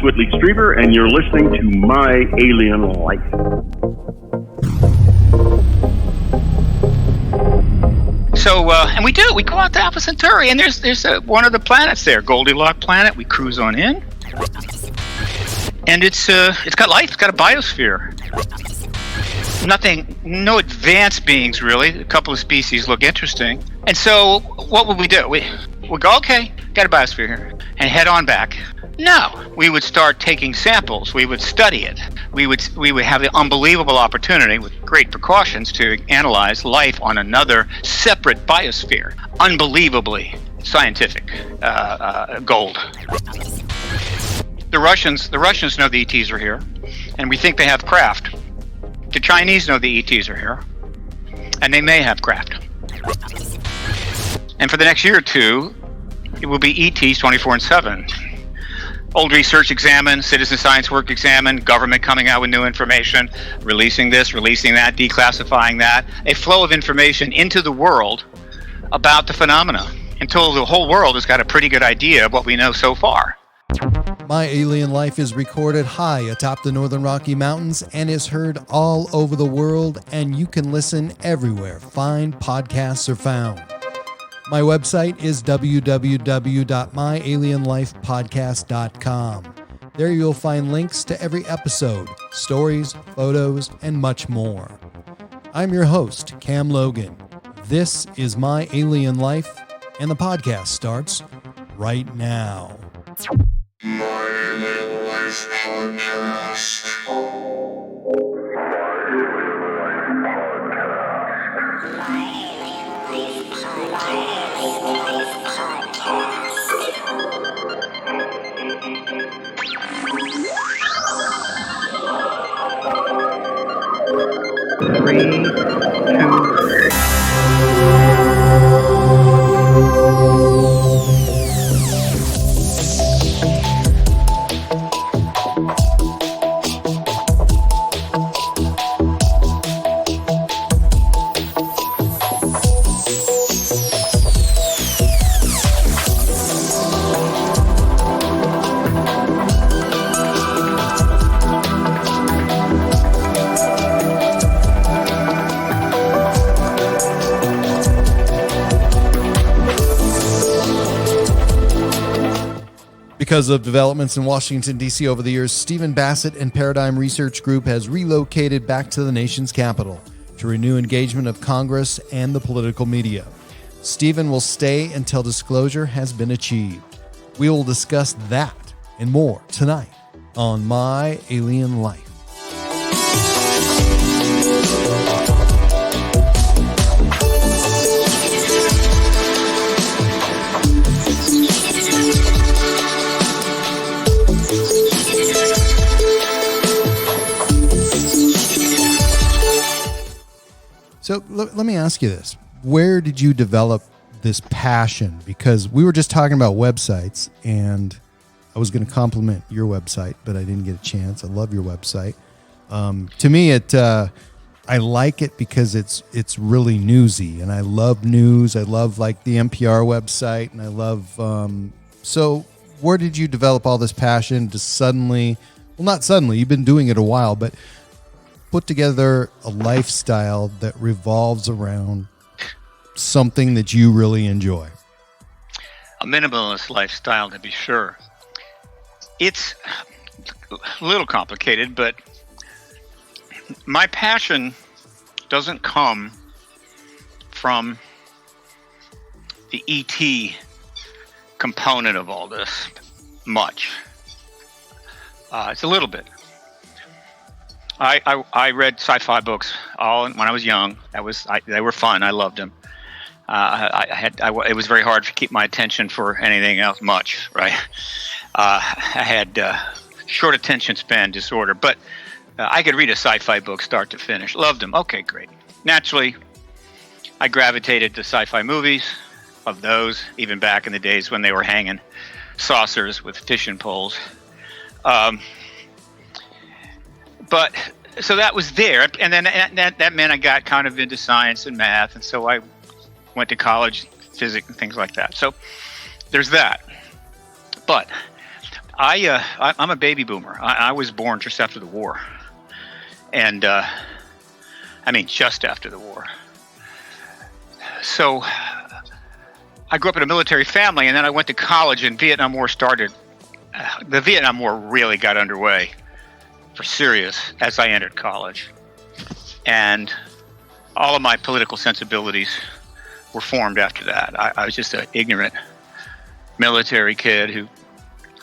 Whitley Strieber, and you're listening to My Alien Life. So, and we go out to Alpha Centauri, and there's one of the planets there, Goldilocks planet. We cruise on in, and it's got life. It's got a biosphere. No advanced beings really. A couple of species look interesting. And so, what would we do? We go, okay, got a biosphere here, and head on back. No, we would start taking samples. We would study it. We would have the unbelievable opportunity, with great precautions, to analyze life on another separate biosphere. Unbelievably scientific gold. The Russians know the ETs are here, and we think they have craft. The Chinese know the ETs are here, and they may have craft. And for the next year or two, it will be ETs 24/7. Old research examined, citizen science work examined, government coming out with new information, releasing this, releasing that, declassifying that. A flow of information into the world about the phenomena until the whole world has got a pretty good idea of what we know so far. My Alien Life is recorded high atop the Northern Rocky Mountains and is heard all over the world, and you can listen everywhere fine podcasts are found. My website is www.myalienlifepodcast.com. There you'll find links to every episode, stories, photos, and much more. I'm your host, Cam Logan. This is My Alien Life, and the podcast starts right now. My Alien Life Podcast. Three, two. Because of developments in Washington, D.C. over the years, Stephen Bassett and Paradigm Research Group has relocated back to the nation's capital to renew engagement of Congress and the political media. Stephen will stay until disclosure has been achieved. We will discuss that and more tonight on My Alien Life. So let me ask you this. Where did you develop this passion? Because we were just talking about websites, and I was going to compliment your website, but I didn't get a chance. I love your website. To me, I like it because it's really newsy, and I love news. I love like the NPR website, and I love. So where did you develop all this passion to suddenly? Well, not suddenly. You've been doing it a while, but put together a lifestyle that revolves around something that you really enjoy. A minimalist lifestyle, to be sure. It's a little complicated, but my passion doesn't come from the ET component of all this much. It's a little bit. I read sci-fi books all when I was young. They were fun. I loved them. It was very hard to keep my attention for anything else much, right? I had short attention span disorder, but I could read a sci-fi book start to finish. Loved them. Okay, great. Naturally, I gravitated to sci-fi movies, of those, even back in the days when they were hanging saucers with fishing poles. But so that was there, and then that meant I got kind of into science and math, and so I went to college, physics and things like that. So there's that. But I'm a baby boomer. I was born just after the war, and just after the war. So I grew up in a military family, and then I went to college, and Vietnam War started. The Vietnam War really got underway for serious as I entered college, and all of my political sensibilities were formed after that. I was just an ignorant military kid who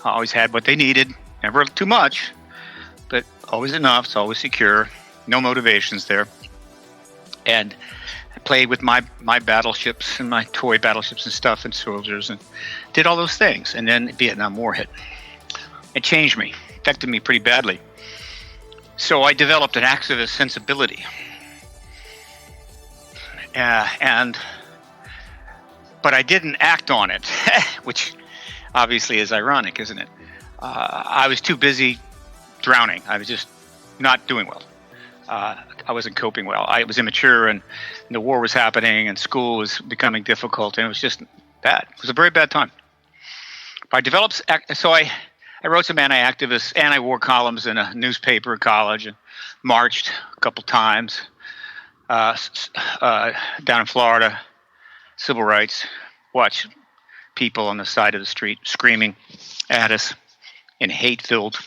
always had what they needed, never too much, but always enough. It's always secure, no motivations there. And I played with my battleships and my toy battleships and stuff and soldiers and did all those things. And then the Vietnam War hit. It changed me, affected me pretty badly. So I developed an activist sensibility. But I didn't act on it, which obviously is ironic, isn't it? I was too busy drowning. I was just not doing well. I wasn't coping well. I was immature, and the war was happening, and school was becoming difficult, and it was just bad. It was a very bad time. I wrote some anti-activist, anti-war columns in a newspaper in college, and marched a couple times down in Florida. Civil rights, watch people on the side of the street screaming at us in hate-filled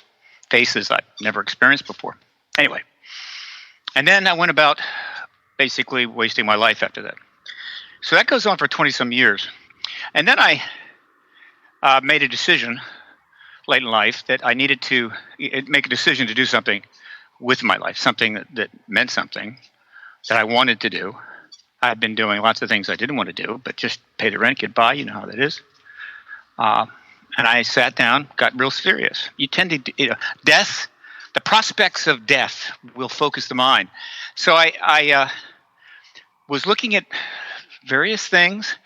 faces I'd never experienced before. Anyway, and then I went about basically wasting my life after that. So that goes on for 20-some years. And then I made a decision late in life that I needed to make a decision to do something with my life, something that meant something that I wanted to do. I've been doing lots of things I didn't want to do, but just pay the rent, get by, you know how that is. And I sat down, got real serious. You tend to, death, the prospects of death will focus the mind. So I was looking at various things,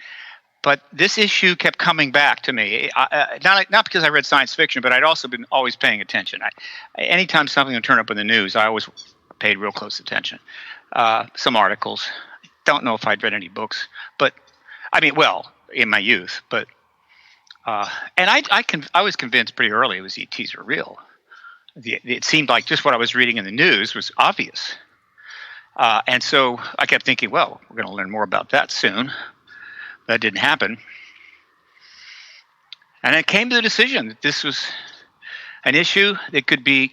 but this issue kept coming back to me. Not because I read science fiction, but I'd also been always paying attention. Anytime something would turn up in the news, I always paid real close attention. Some articles. Don't know if I'd read any books, but in my youth, but and I was convinced pretty early it was ETs were real. It seemed like just what I was reading in the news was obvious, and so I kept thinking, well, we're going to learn more about that soon. That didn't happen, and I came to the decision that this was an issue that it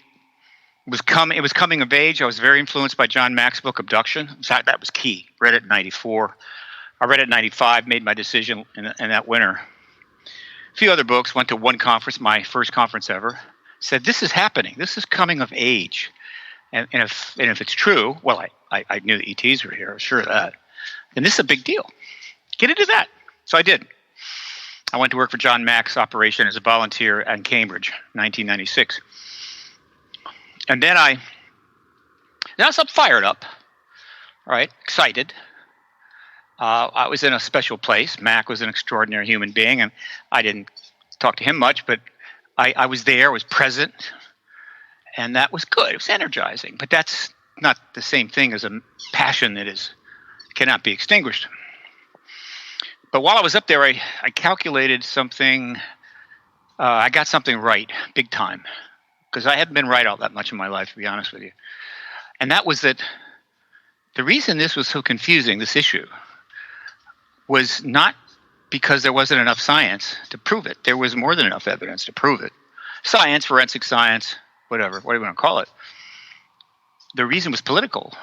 was coming of age. I was very influenced by John Mack's book Abduction. That was key. Read it in 94. I read it in 95, made my decision in that winter. A few other books, went to one conference, my first conference ever, said this is happening. This is coming of age. And if it's true, well, I knew the ETs were here. I was sure of that. And this is a big deal. Get into that. So I did. I went to work for John Mack's operation as a volunteer in Cambridge, 1996. And then I was fired up, right? Excited. I was in a special place. Mac was an extraordinary human being, and I didn't talk to him much, but I was there, was present, and that was good. It was energizing, but that's not the same thing as a passion that cannot be extinguished. But while I was up there, I calculated something. I got something right, big time. Because I haven't been right all that much in my life, to be honest with you. And that was that the reason this was so confusing, this issue, was not because there wasn't enough science to prove it. There was more than enough evidence to prove it. Science, forensic science, whatever you want to call it. The reason was political.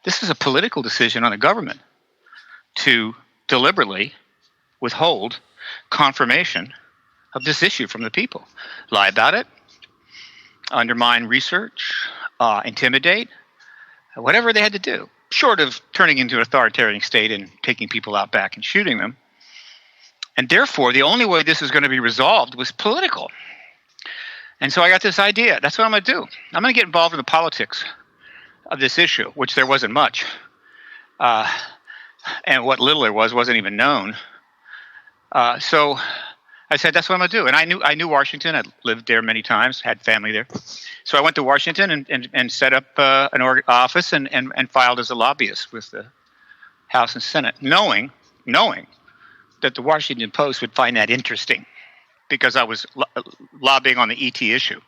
This is a political decision on the government to deliberately withhold confirmation of this issue from the people. Lie about it. Undermine research, intimidate, whatever they had to do, short of turning into an authoritarian state and taking people out back and shooting them. And therefore, the only way this is going to be resolved was political. And so I got this idea. That's what I'm going to do. I'm going to get involved in the politics of this issue, which there wasn't much. And what little there wasn't even known. So I said, that's what I'm going to do. And I knew Washington. I'd lived there many times, had family there. So I went to Washington and set up an office and filed as a lobbyist with the House and Senate, knowing that the Washington Post would find that interesting. because I was lobbying on the ET issue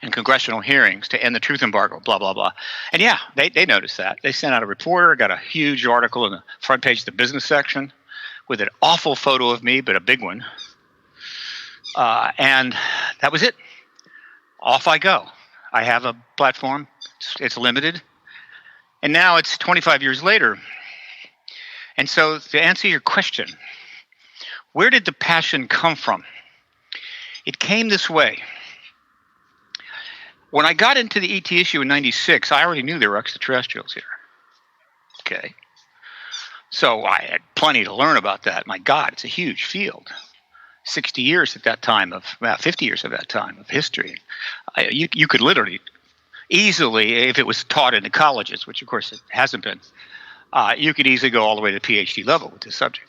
and congressional hearings to end the truth embargo, blah, blah, blah. And yeah, they noticed that. They sent out a reporter, got a huge article in the front page of the business section with an awful photo of me, but a big one. And that was it. Off I go. I have a platform. It's limited. And now it's 25 years later. And so to answer your question, where did the passion come from? It came this way. When I got into the ET issue in 96, I already knew there were extraterrestrials here. Okay. So I had plenty to learn about that. My God, it's a huge field. 60 years at that time of, 50 years of that time of history. You could literally, easily, if it was taught in the colleges, which of course it hasn't been, you could easily go all the way to PhD level with this subject.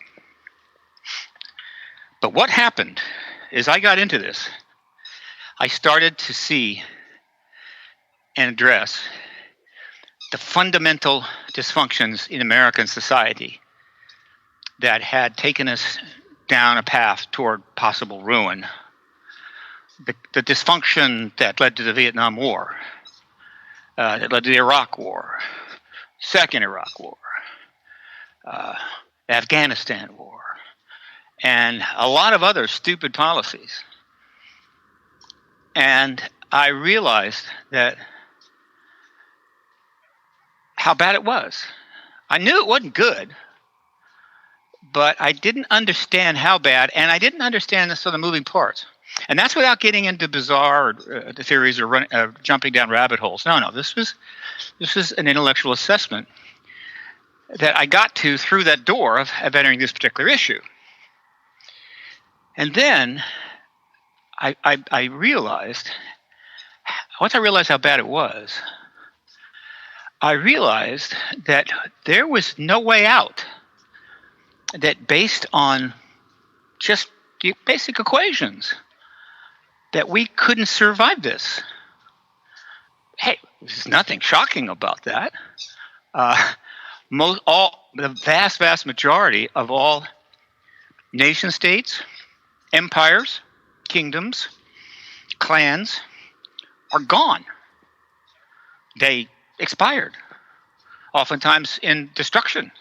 But what happened is I got into this. I started to see and address the fundamental dysfunctions in American society that had taken us down a path toward possible ruin. The dysfunction that led to the Vietnam War, that led to the Iraq War, Second Iraq War, the Afghanistan War, and a lot of other stupid policies. And I realized that how bad it was. I knew it wasn't good, but I didn't understand how bad, and I didn't understand the sort of moving parts. And that's without getting into bizarre theories or jumping down rabbit holes. No, this was an intellectual assessment that I got to through that door of entering this particular issue. And then I realized, once I realized how bad it was, I realized that there was no way out, that based on just the basic equations, that we couldn't survive this. Hey, there's nothing shocking about that. The vast majority of all nation states, empires, kingdoms, clans are gone. They expired, oftentimes in destruction.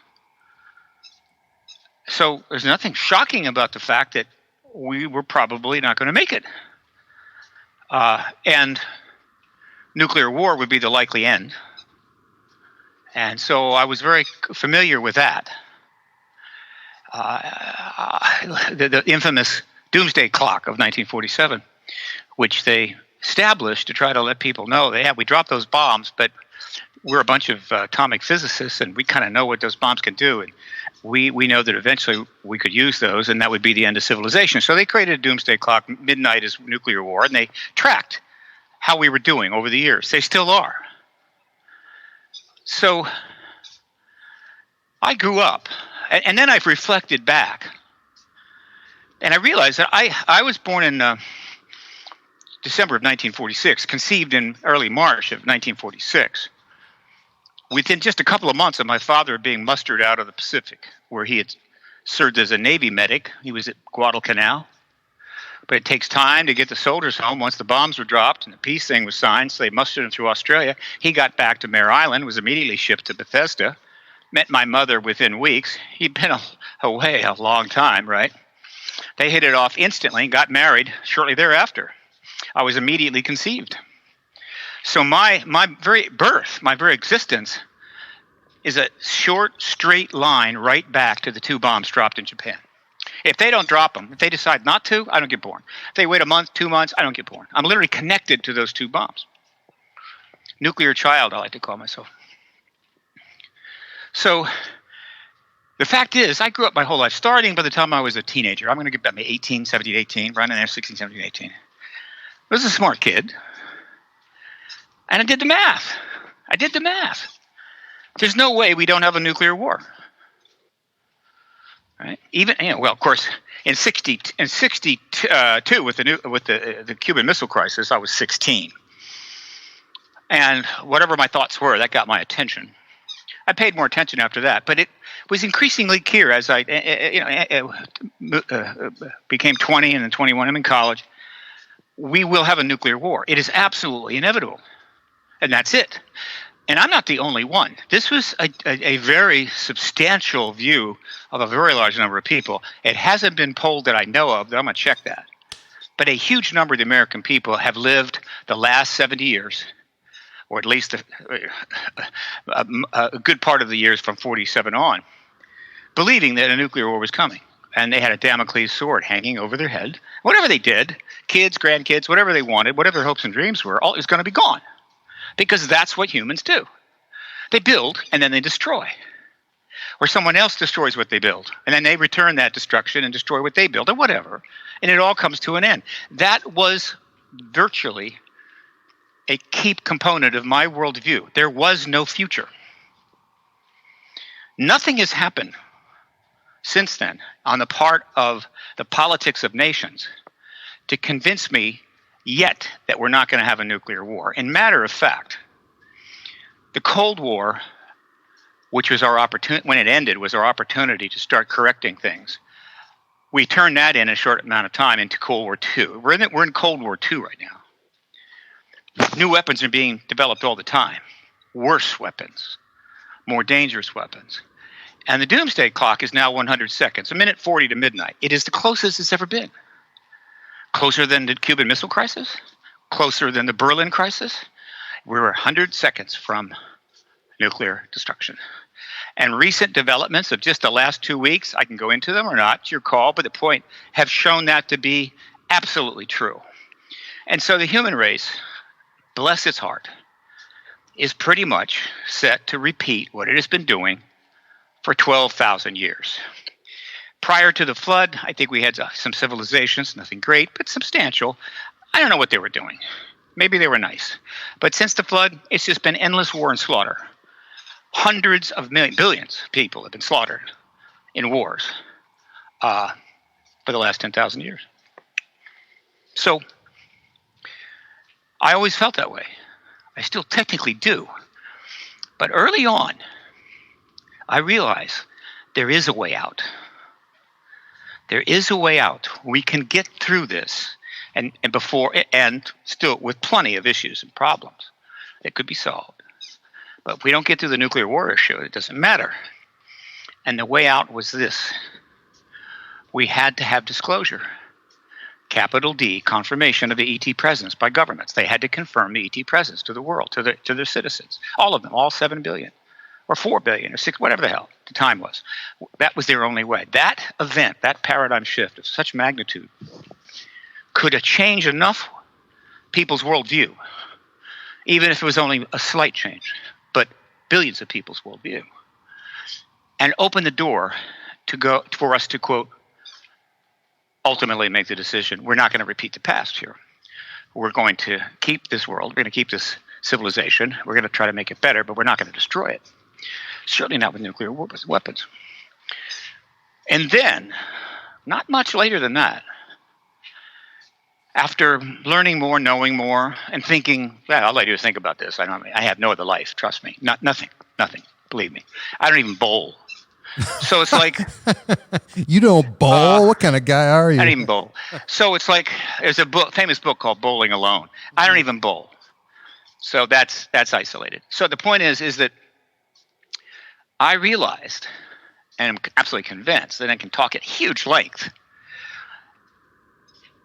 So there's nothing shocking about the fact that we were probably not going to make it. And nuclear war would be the likely end. And so I was very familiar with that. The infamous doomsday clock of 1947, which they established to try to let people know that, we dropped those bombs, but we're a bunch of atomic physicists, and we kind of know what those bombs can do. And we know that eventually we could use those, and that would be the end of civilization. So they created a doomsday clock. Midnight is nuclear war, and they tracked how we were doing over the years. They still are. So I grew up, and then I've reflected back, and I realized that I was born in December of 1946, conceived in early March of 1946. Within just a couple of months of my father being mustered out of the Pacific, where he had served as a Navy medic. He was at Guadalcanal. But it takes time to get the soldiers home once the bombs were dropped and the peace thing was signed, so they mustered him through Australia. He got back to Mare Island, was immediately shipped to Bethesda, met my mother within weeks. He'd been away a long time, right? They hit it off instantly and got married shortly thereafter. I was immediately conceived. So my very birth, my very existence, is a short, straight line right back to the two bombs dropped in Japan. If they don't drop them, if they decide not to, I don't get born. If they wait a month, 2 months, I don't get born. I'm literally connected to those two bombs. Nuclear child, I like to call myself. So the fact is, I grew up my whole life, starting by the time I was a teenager. I'm going to get about 18, 17, 18, right in there, 16, 17, 18. I was a smart kid. And I did the math. There's no way we don't have a nuclear war. Right? Even, well, of course, in 62 with the Cuban Missile Crisis, I was 16. And whatever my thoughts were, that got my attention. I paid more attention after that, but it was increasingly clear as I became 20 and then 21. I'm in college. We will have a nuclear war. It is absolutely inevitable, and that's it. And I'm not the only one. This was a very substantial view of a very large number of people. It hasn't been polled that I know of. I'm going to check that. But a huge number of the American people have lived the last 70 years, or at least a good part of the years from 47 on, believing that a nuclear war was coming. And they had a Damocles sword hanging over their head. Whatever they did, kids, grandkids, whatever they wanted, whatever their hopes and dreams were, all is going to be gone. Because that's what humans do. They build and then they destroy. Or someone else destroys what they build. And then they return that destruction and destroy what they build or whatever. And it all comes to an end. That was virtually a key component of my worldview. There was no future. Nothing has happened since then on the part of the politics of nations to convince me yet that we're not going to have a nuclear war. And matter of fact, the Cold War, which was our opportunity, when it ended, was our opportunity to start correcting things. We turned that in a short amount of time into Cold War II. We're in Cold War II right now. New weapons are being developed all the time. Worse weapons, more dangerous weapons. And the doomsday clock is now 100 seconds, a minute 40 to midnight. It is the closest it's ever been. Closer than the Cuban Missile Crisis, closer than the Berlin Crisis. We're 100 seconds from nuclear destruction. And recent developments of just the last 2 weeks, I can go into them or not, it's your call, but the point, have shown that to be absolutely true. And so the human race, bless its heart, is pretty much set to repeat what it has been doing for 12,000 years. Prior to the flood, I think we had some civilizations, nothing great, but substantial. I don't know what they were doing. Maybe they were nice. But since the flood, it's just been endless war and slaughter. Hundreds of billions of people have been slaughtered in wars for the last 10,000 years. So I always felt that way. I still technically do. But early on, I realized there is a way out. There is a way out. We can get through this and still with plenty of issues and problems that could be solved. But if we don't get through the nuclear war issue, it doesn't matter. And the way out was this. We had to have disclosure. Capital D, confirmation of the ET presence by governments. They had to confirm the ET presence to the world, to their citizens. All of them, all 7 billion. Or 4 billion, or 6, whatever the hell the time was. That was their only way. That event, that paradigm shift of such magnitude could have changed enough people's worldview, even if it was only a slight change, but billions of people's worldview, and open the door for us to, quote, ultimately make the decision, we're not going to repeat the past here. We're going to keep this world, we're going to keep this civilization, we're going to try to make it better, but we're not going to destroy it. Certainly not with nuclear weapons. And then, not much later than that, after learning more, knowing more, and thinking, well, all I do is think about this. I have no other life, trust me. Nothing, believe me. I don't even bowl. So it's like... You don't bowl? What kind of guy are you? I don't even bowl. So it's like, there's a famous book called Bowling Alone. I don't even bowl. So that's isolated. So the point is that I realized, and I'm absolutely convinced that I can talk at huge length,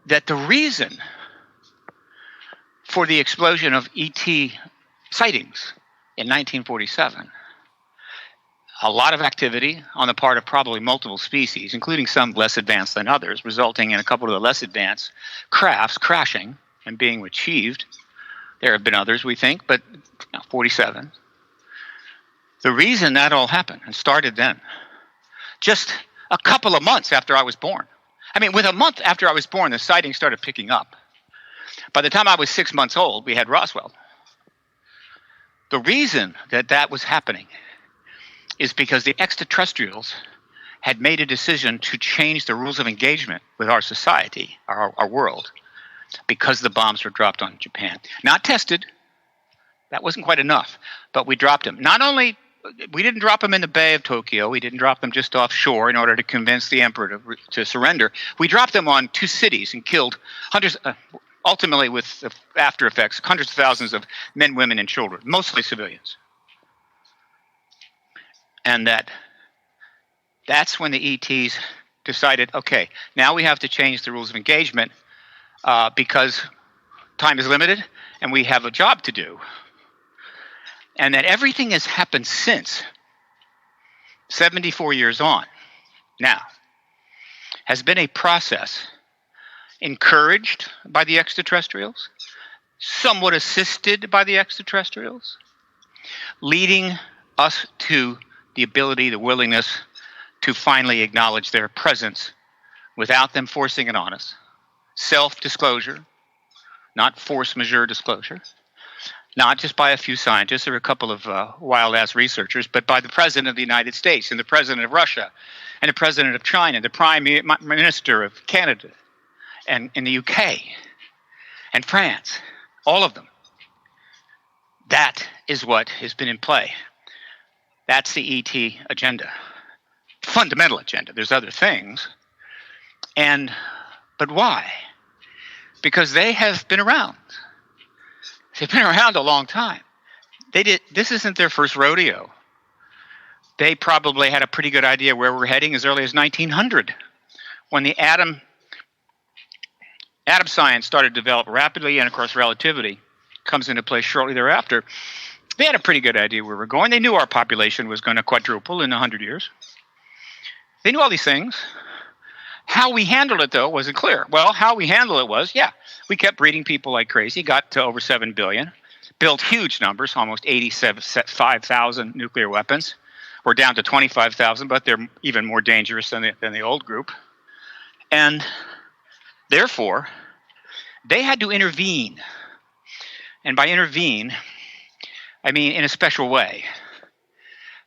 that the reason for the explosion of ET sightings in 1947, a lot of activity on the part of probably multiple species, including some less advanced than others, resulting in a couple of the less advanced crafts crashing and being retrieved. There have been others, we think, but 47. The reason that all happened and started then, just a couple of months after I was born. I mean, with a month after I was born, the sightings started picking up. By the time I was 6 months old, we had Roswell. The reason that was happening is because the extraterrestrials had made a decision to change the rules of engagement with our society, our world, because the bombs were dropped on Japan. Not tested. That wasn't quite enough. But we dropped them. Not only We didn't drop them in the Bay of Tokyo. We didn't drop them just offshore in order to convince the emperor to surrender. We dropped them on 2 cities and killed hundreds, ultimately with after effects, hundreds of thousands of men, women, and children, mostly civilians. And that's when the ETs decided, okay, now we have to change the rules of engagement because time is limited and we have a job to do. And that everything has happened since 74 years on now has been a process encouraged by the extraterrestrials, somewhat assisted by the extraterrestrials, leading us to the ability, the willingness to finally acknowledge their presence without them forcing it on us. Self-disclosure, not force majeure disclosure. Not just by a few scientists or a couple of wild-ass researchers, but by the President of the United States and the President of Russia and the President of China, the Prime Minister of Canada and in the UK and France, all of them. That is what has been in play. That's the ET agenda, fundamental agenda. There's other things. But why? Because they have been around. They've been around a long time. This isn't their first rodeo. They probably had a pretty good idea where we're heading as early as 1900, when the atom science started to develop rapidly, and of course relativity comes into play shortly thereafter. They had a pretty good idea where we're going. They knew our population was going to quadruple in 100 years. They knew all these things. How we handled it, though, wasn't clear. Well, how we handled it was, we kept breeding people like crazy, got to over 7 billion, built huge numbers, almost 85,000 nuclear weapons. We're down to 25,000, but they're even more dangerous than the old group. And therefore, they had to intervene. And by intervene, I mean in a special way.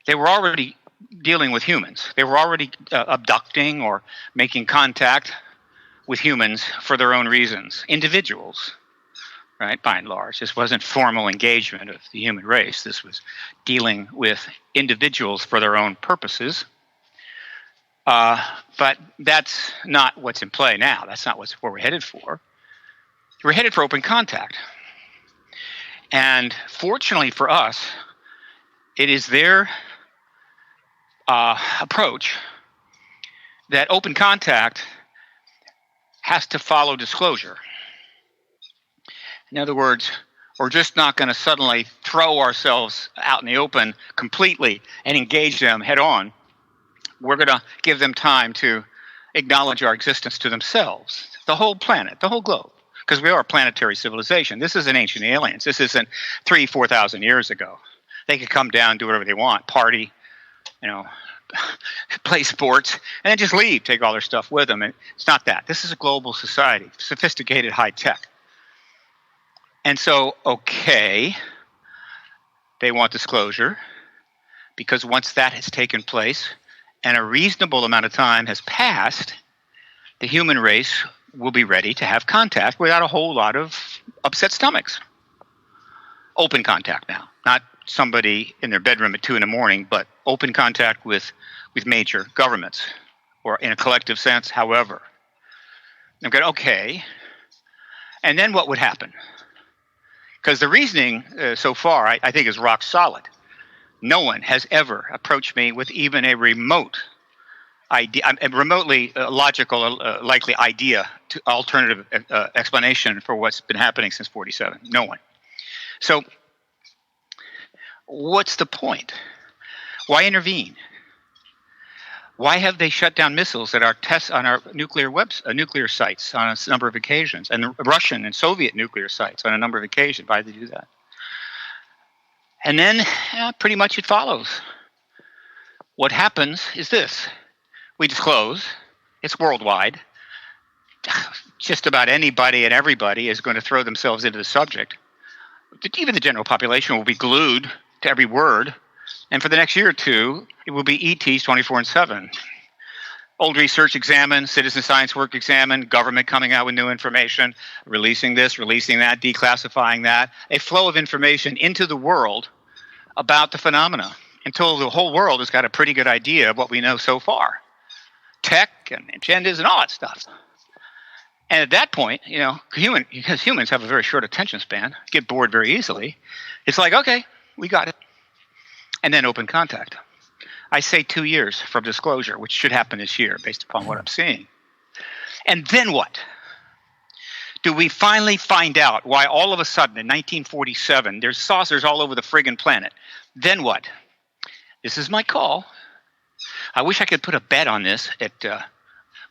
They were already dealing with humans. They were already abducting or making contact with humans for their own reasons. Individuals, right, by and large. This wasn't formal engagement of the human race. This was dealing with individuals for their own purposes. But that's not what's in play now. That's not what we're headed for. We're headed for open contact. And fortunately for us, it is their approach that open contact has to follow disclosure. In other words, we're just not going to suddenly throw ourselves out in the open completely and engage them head on. We're going to give them time to acknowledge our existence to themselves, the whole planet, the whole globe, because we are a planetary civilization. This isn't ancient aliens. This isn't 3,000, 4,000 years ago. They could come down, do whatever they want, party, play sports, and then just leave, take all their stuff with them. And it's not that. This is a global society, sophisticated, high tech. And so, okay, they want disclosure, because once that has taken place and a reasonable amount of time has passed, the human race will be ready to have contact without a whole lot of upset stomachs. Open contact now, not somebody in their bedroom at 2 a.m, but open contact with major governments, or in a collective sense, however. I'm going, okay, and then what would happen? Because the reasoning so far, I think, is rock solid. No one has ever approached me with even a remote idea, a remotely logical, likely idea, to alternative explanation for what's been happening since 47. No one. So, what's the point? Why intervene? Why have they shut down missiles at our tests on our nuclear sites on a number of occasions, and the Russian and Soviet nuclear sites on a number of occasions? Why did they do that? And then pretty much it follows. What happens is this. We disclose. It's worldwide. Just about anybody and everybody is going to throw themselves into the subject. Even the general population will be glued to every word. And for the next year or two, it will be ETs 24/7. Old research examined, citizen science work examined, government coming out with new information, releasing this, releasing that, declassifying that. A flow of information into the world about the phenomena until the whole world has got a pretty good idea of what we know so far. Tech and agendas and all that stuff. And at that point, because humans have a very short attention span, get bored very easily, it's like, okay, we got it. And then open contact. I say 2 years from disclosure, which should happen this year based upon what I'm seeing. And then what? Do we finally find out why all of a sudden in 1947 there's saucers all over the friggin' planet? Then what? This is my call. I wish I could put a bet on this at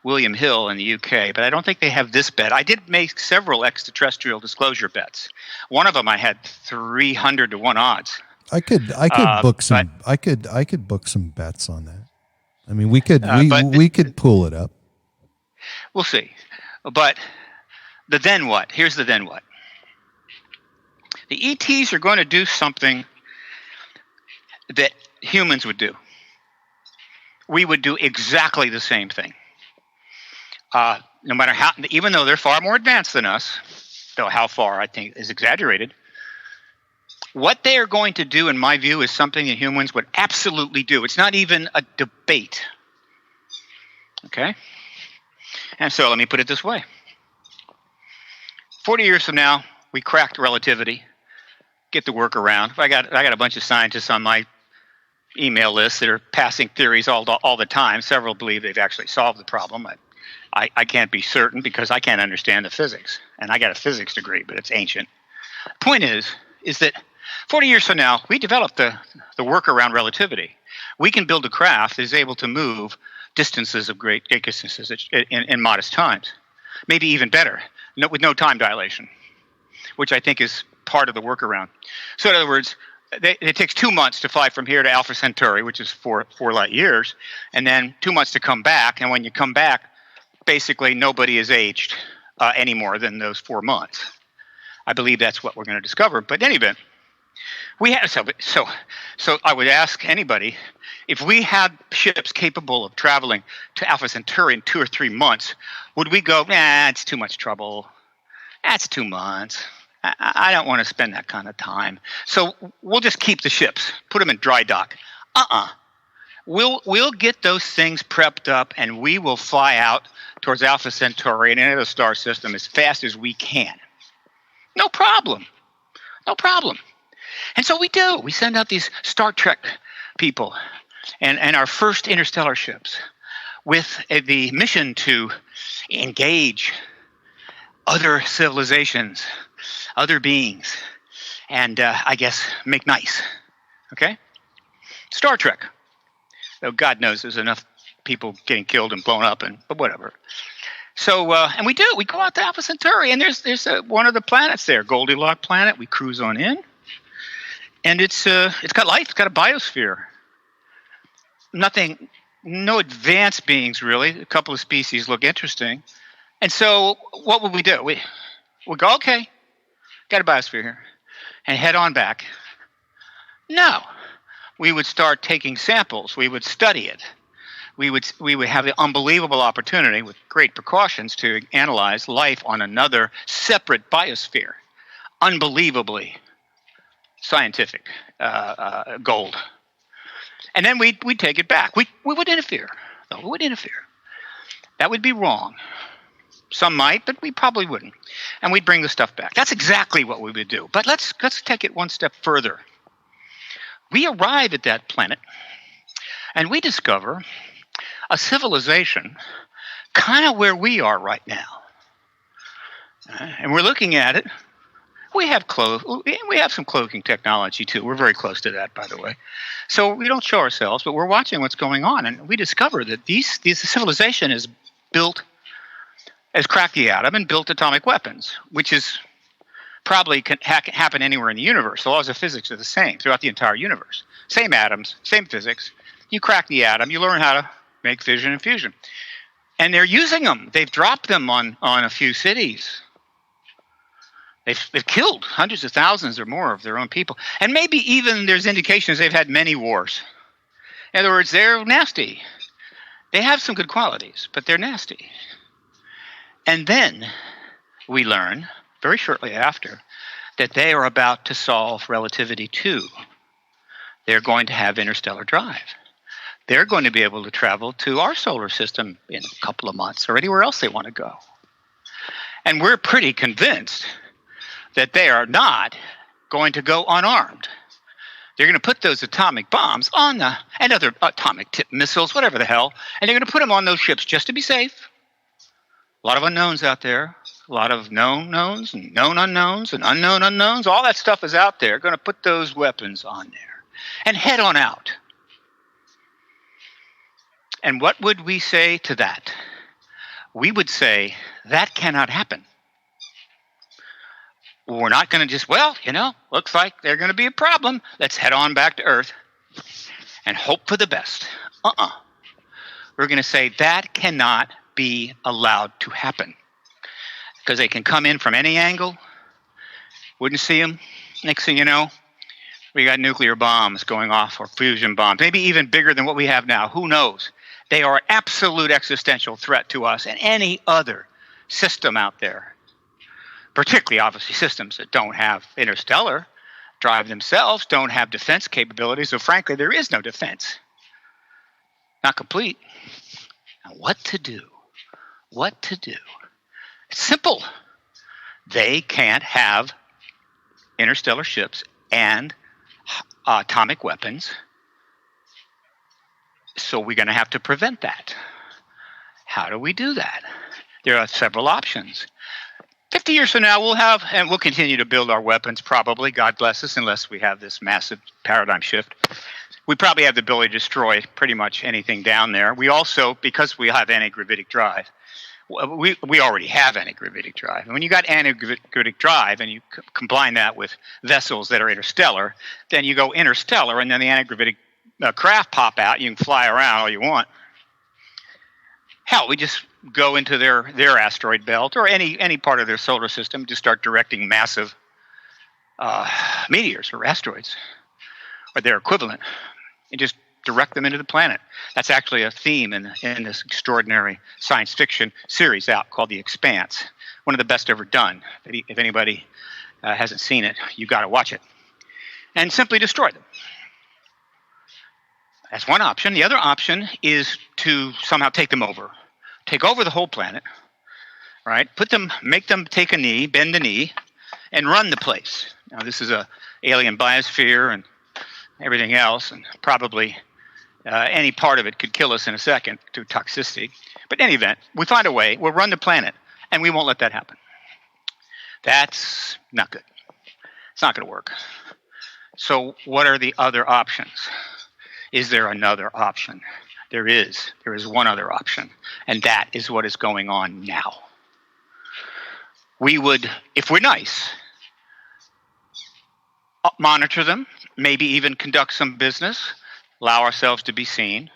William Hill in the UK, but I don't think they have this bet. I did make several extraterrestrial disclosure bets. One of them I had 300 to 1 odds. I could book some. I could book some bets on that. I mean, we could pull it up. We'll see. But the then what? Here's the then what. The ETs are going to do something that humans would do. We would do exactly the same thing. No matter how, even though they're far more advanced than us, though how far I think is exaggerated, what they are going to do, in my view, is something that humans would absolutely do. It's not even a debate. Okay? And so let me put it this way. 40 years from now, we cracked relativity, get the workaround. I got a bunch of scientists on my email list that are passing theories all the time. Several believe they've actually solved the problem. I can't be certain because I can't understand the physics. And I got a physics degree, but it's ancient. Point is that 40 years from now, we developed the workaround relativity. We can build a craft that is able to move distances of great distances in modest times. Maybe even better, with no time dilation, which I think is part of the workaround. So in other words, it takes 2 months to fly from here to Alpha Centauri, which is 4 light years, and then 2 months to come back. And when you come back, basically nobody is aged any more than those 4 months. I believe that's what we're going to discover. But in any event, we have so I would ask anybody, if we had ships capable of traveling to Alpha Centauri in 2 or 3 months, would we go, it's too much trouble. That's 2 months. I don't want to spend that kind of time. So we'll just keep the ships, put them in dry dock. We'll get those things prepped up, and we will fly out towards Alpha Centauri and into the star system as fast as we can. No problem. No problem. And so we do. We send out these Star Trek people and our first interstellar ships with the mission to engage other civilizations, other beings, and I guess make nice. Okay? Star Trek. Though God knows there's enough people getting killed and blown up, but whatever. So, and we do. We go out to Alpha Centauri, and there's one of the planets there, Goldilocks planet. We cruise on in, and it's got life. It's got a biosphere. No advanced beings really. A couple of species look interesting, and so what would we do? We go, okay, got a biosphere here, and head on back. No, we would start taking samples. We would study it. We would have the unbelievable opportunity, with great precautions, to analyze life on another separate biosphere. Unbelievably scientific gold. And then we'd take it back. We would interfere, though. We would interfere. That would be wrong. Some might, but we probably wouldn't. And we'd bring the stuff back. That's exactly what we would do. But let's take it one step further. We arrive at that planet, and we discover a civilization kind of where we are right now. And we're looking at it. We have some cloaking technology too. We're very close to that, by the way. So we don't show ourselves, but we're watching what's going on, and we discover that this civilization has cracked the atom and built atomic weapons, which is probably can happen anywhere in the universe. The laws of physics are the same throughout the entire universe. Same atoms, same physics. You crack the atom, you learn how to make fission and fusion. And they're using them. They've dropped them on a few cities. They've killed hundreds of thousands or more of their own people. And maybe even there's indications they've had many wars. In other words, they're nasty. They have some good qualities, but they're nasty. And then we learn, very shortly after, that they are about to solve relativity too. they're going to have interstellar drive. They're going to be able to travel to our solar system in a couple of months or anywhere else they want to go. And we're pretty convinced that they are not going to go unarmed. They're going to put those atomic bombs and other atomic tip missiles, whatever the hell, and they're going to put them on those ships just to be safe. A lot of unknowns out there, a lot of known knowns and known unknowns and unknown unknowns. All that stuff is out there. Going to put those weapons on there and head on out. And what would we say to that? We would say that cannot happen. We're not going to just, looks like they're going to be a problem. Let's head on back to Earth and hope for the best. We're going to say that cannot be allowed to happen because they can come in from any angle. Wouldn't see them. Next thing you know, we got nuclear bombs going off or fusion bombs, maybe even bigger than what we have now. Who knows? They are an absolute existential threat to us and any other system out there, particularly, obviously, systems that don't have interstellar drive themselves, don't have defense capabilities. So, frankly, there is no defense. Not complete. Now, what to do? What to do? It's simple. They can't have interstellar ships and atomic weapons. So we're going to have to prevent that. How do we do that? There are several options. 50 years from now, we'll continue to build our weapons, probably, God bless us, unless we have this massive paradigm shift. We probably have the ability to destroy pretty much anything down there. We also, because we have anti-gravitic drive, we already have anti-gravitic drive. And when you got anti-gravitic drive and you combine that with vessels that are interstellar, then you go interstellar and then the anti-gravitic craft pop out. You can fly around all you want. Hell, we just go into their asteroid belt or any part of their solar system to start directing massive meteors or asteroids or their equivalent and just direct them into the planet. That's actually a theme in this extraordinary science fiction series out called The Expanse. One of the best ever done. If anybody hasn't seen it, you got to watch it. And simply destroy them. That's one option. The other option is to somehow take them over. Take over the whole planet, right? Make them take a knee, bend the knee, and run the place. Now, this is a alien biosphere and everything else, and probably any part of it could kill us in a second through toxicity. But in any event, we find a way. We'll run the planet, and we won't let that happen. That's not good. It's not going to work. So what are the other options? Is there another option? There is. There is one other option, and that is what is going on now. We would, if we're nice, monitor them, maybe even conduct some business, allow ourselves to be seen,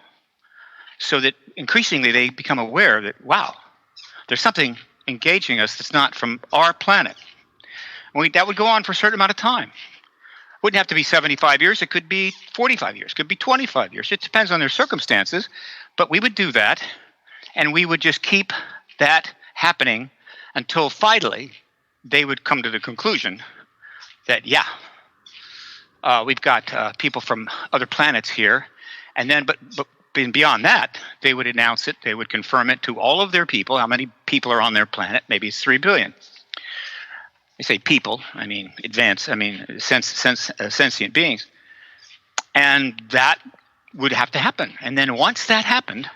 so that increasingly they become aware that, wow, there's something engaging us that's not from our planet. That would go on for a certain amount of time. Wouldn't have to be 75 years. It could be 45 years. It could be 25 years. It depends on their circumstances. But we would do that, and we would just keep that happening until finally they would come to the conclusion that, we've got people from other planets here. And then, but beyond that, they would announce it. They would confirm it to all of their people. How many people are on their planet? Maybe it's 3 billion. I say people, I mean sentient beings. And that would have to happen. And then once that happened,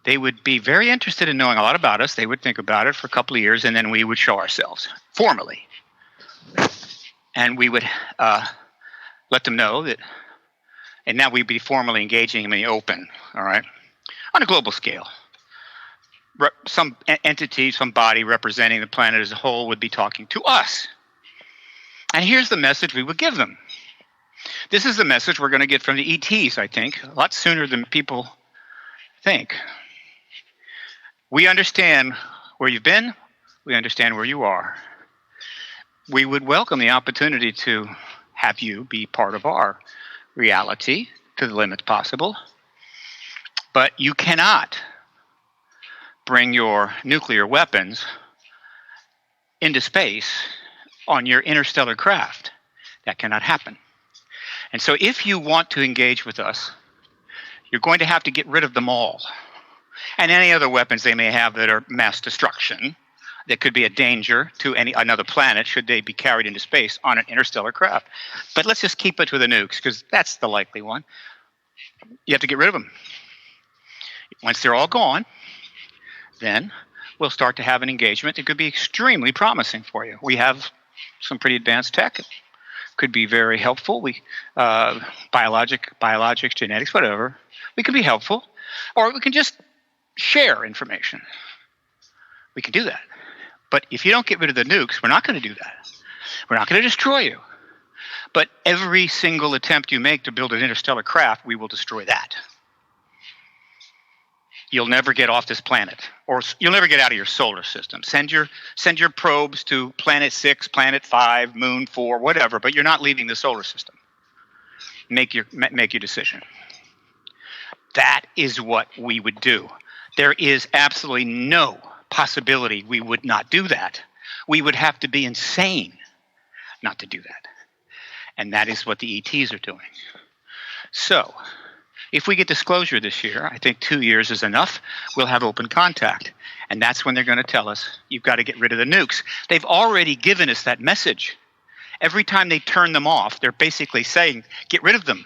they would be very interested in knowing a lot about us. They would think about it for a couple of years, and then we would show ourselves formally. And we would let them know that, and now we'd be formally engaging them in the open, all right, on a global scale. Some entity, some body representing the planet as a whole would be talking to us. And here's the message we would give them. This is the message we're going to get from the ETs, I think, a lot sooner than people think. We understand where you've been. We understand where you are. We would welcome the opportunity to have you be part of our reality to the limits possible. But you cannot bring your nuclear weapons into space on your interstellar craft. That cannot happen. And so if you want to engage with us, you're going to have to get rid of them all. And any other weapons they may have that are mass destruction, that could be a danger to another planet should they be carried into space on an interstellar craft. But let's just keep it to the nukes, because that's the likely one. You have to get rid of them. Once they're all gone, then we'll start to have an engagement that could be extremely promising for you. We have some pretty advanced tech. It could be very helpful. Biologics, genetics, whatever. We can be helpful. Or we can just share information. We can do that. But if you don't get rid of the nukes, we're not going to do that. We're not going to destroy you. But every single attempt you make to build an interstellar craft, we will destroy that. You'll never get off this planet, or you'll never get out of your solar system. Send your probes to Planet 6, Planet 5, Moon 4, whatever, but you're not leaving the solar system. Make your decision. That is what we would do. There is absolutely no possibility we would not do that. We would have to be insane not to do that. And that is what the ETs are doing. So, if we get disclosure this year, I think 2 years is enough, we'll have open contact. And that's when they're going to tell us, you've got to get rid of the nukes. They've already given us that message. Every time they turn them off, they're basically saying, get rid of them.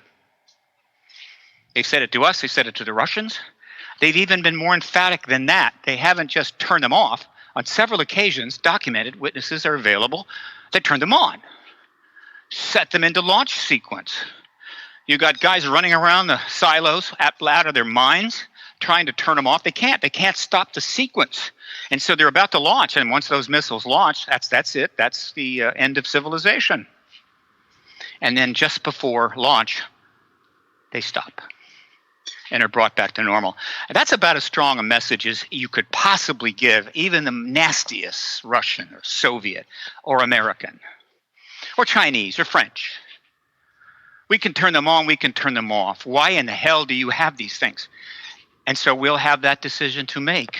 They've said it to us. They've said it to the Russians. They've even been more emphatic than that. They haven't just turned them off. On several occasions, documented witnesses are available that turned them on. Set them into launch sequence. You got guys running around the silos out of their minds trying to turn them off. They can't. They can't stop the sequence. And so they're about to launch. And once those missiles launch, that's it. That's the end of civilization. And then just before launch, they stop and are brought back to normal. And that's about as strong a message as you could possibly give even the nastiest Russian or Soviet or American or Chinese or French. We can turn them on, we can turn them off. Why in the hell do you have these things? And so we'll have that decision to make.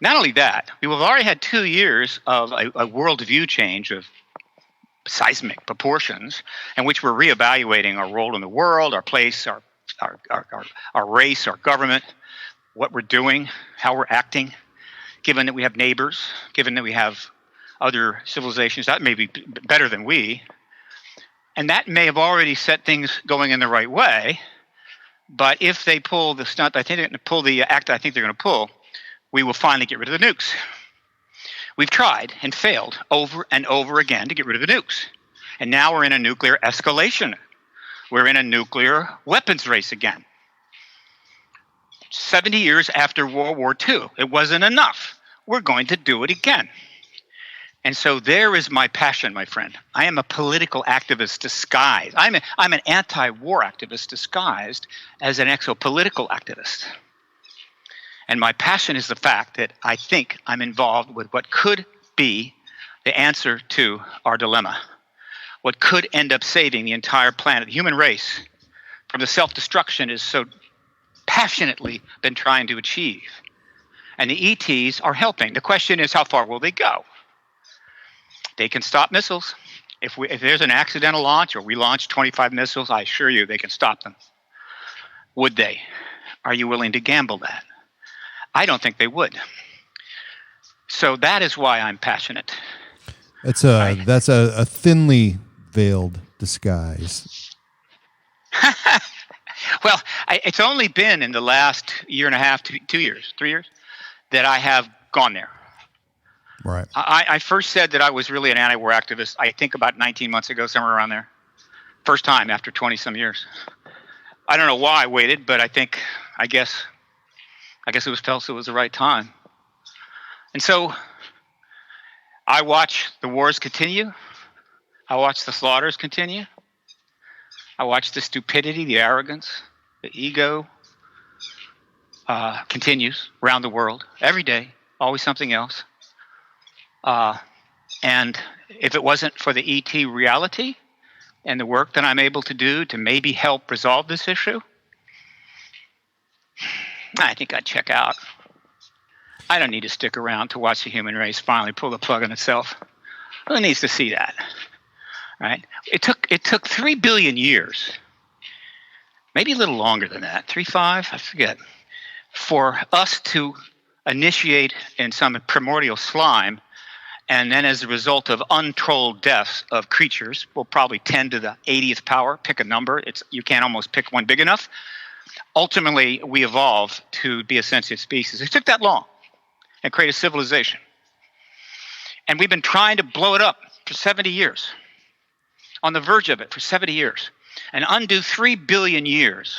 Not only that, we have already had 2 years of a worldview change of seismic proportions in which we're reevaluating our role in the world, our place, our race, our government, what we're doing, how we're acting, given that we have neighbors, given that we have other civilizations that may be better than we. And that may have already set things going in the right way. But if they pull the stunt, I think they're going to pull the act I think they're going to pull, we will finally get rid of the nukes. We've tried and failed over and over again to get rid of the nukes. And now we're in a nuclear escalation. We're in a nuclear weapons race again. 70 years after World War II. It wasn't enough. We're going to do it again. And so there is my passion, my friend. I am a political activist disguised. I'm an anti-war activist disguised as an exopolitical activist. And my passion is the fact that I think I'm involved with what could be the answer to our dilemma, what could end up saving the entire planet, the human race, from the self-destruction is so passionately been trying to achieve. And the ETs are helping. The question is, how far will they go? They can stop missiles. If there's an accidental launch or we launch 25 missiles, I assure you they can stop them. Would they? Are you willing to gamble that? I don't think they would. So that is why I'm passionate. That's a thinly veiled disguise. Well, it's only been in the last year and a half, 2 years, 3 years, that I have gone there. Right. I first said that I was really an anti-war activist, I think about 19 months ago, somewhere around there. First time after 20-some years. I don't know why I waited, but I guess it was felt it was the right time. And so I watch the wars continue. I watch the slaughters continue. I watch the stupidity, the arrogance, the ego continues around the world every day, always something else. And if it wasn't for the ET reality and the work that I'm able to do to maybe help resolve this issue, I think I'd check out. I don't need to stick around to watch the human race finally pull the plug on itself. Who needs to see that? right? It took 3 billion years, maybe a little longer than that, 3.5, I forget, for us to initiate in some primordial slime, and then as a result of untold deaths of creatures, well, probably 10 to the 80th power, pick a number. You can't almost pick one big enough. Ultimately, we evolved to be a sentient species. It took that long and create a civilization. And we've been trying to blow it up for 70 years, on the verge of it for 70 years, and undo 3 billion years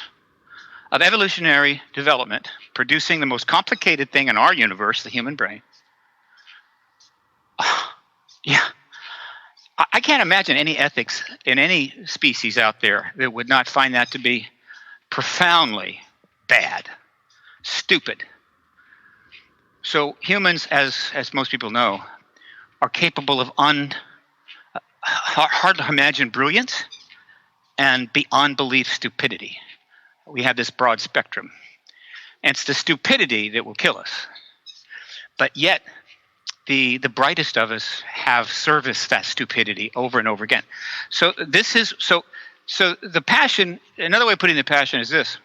of evolutionary development, producing the most complicated thing in our universe, the human brain. Yeah. I can't imagine any ethics in any species out there that would not find that to be profoundly bad, stupid. So humans, as most people know, are capable of hard to imagine brilliance and beyond belief stupidity. We have this broad spectrum. And it's the stupidity that will kill us. But yet, the brightest of us have serviced that stupidity over and over again. So this is so the passion. Another way of putting the passion is this: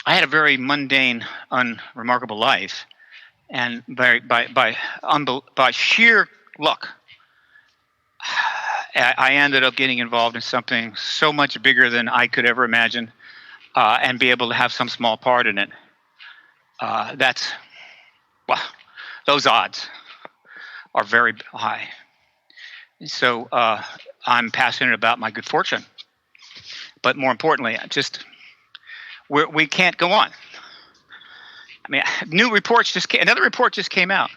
I had a very mundane, unremarkable life, and by sheer luck, I ended up getting involved in something so much bigger than I could ever imagine, and be able to have some small part in it. Those odds are very high. So I'm passionate about my good fortune. But more importantly, we can't go on. I mean, another report just came out.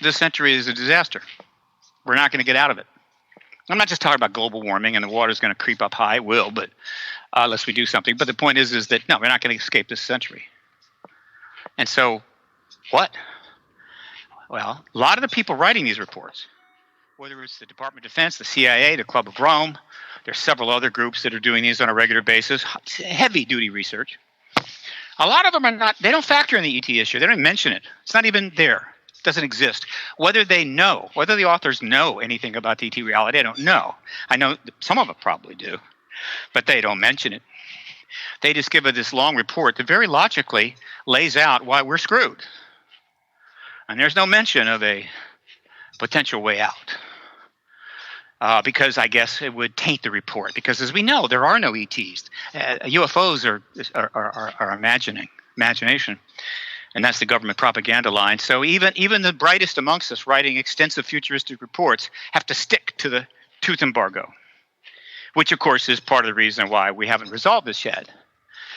This century is a disaster. We're not going to get out of it. I'm not just talking about global warming and the water's going to creep up high. It will, but unless we do something. But the point is that, no, we're not going to escape this century. And so, what? Well, a lot of the people writing these reports, whether it's the Department of Defense, the CIA, the Club of Rome, there's several other groups that are doing these on a regular basis, heavy-duty research. A lot of them they don't factor in the ET issue. They don't even mention it. It's not even there. It doesn't exist. Whether the authors know anything about the ET reality, I don't know. I know some of them probably do, but they don't mention it. They just give us this long report that very logically lays out why we're screwed. And there's no mention of a potential way out. Because I guess it would taint the report. Because as we know, there are no ETs. UFOs are imagination. And that's the government propaganda line. So even the brightest amongst us writing extensive futuristic reports have to stick to the truth embargo, which, of course, is part of the reason why we haven't resolved this yet.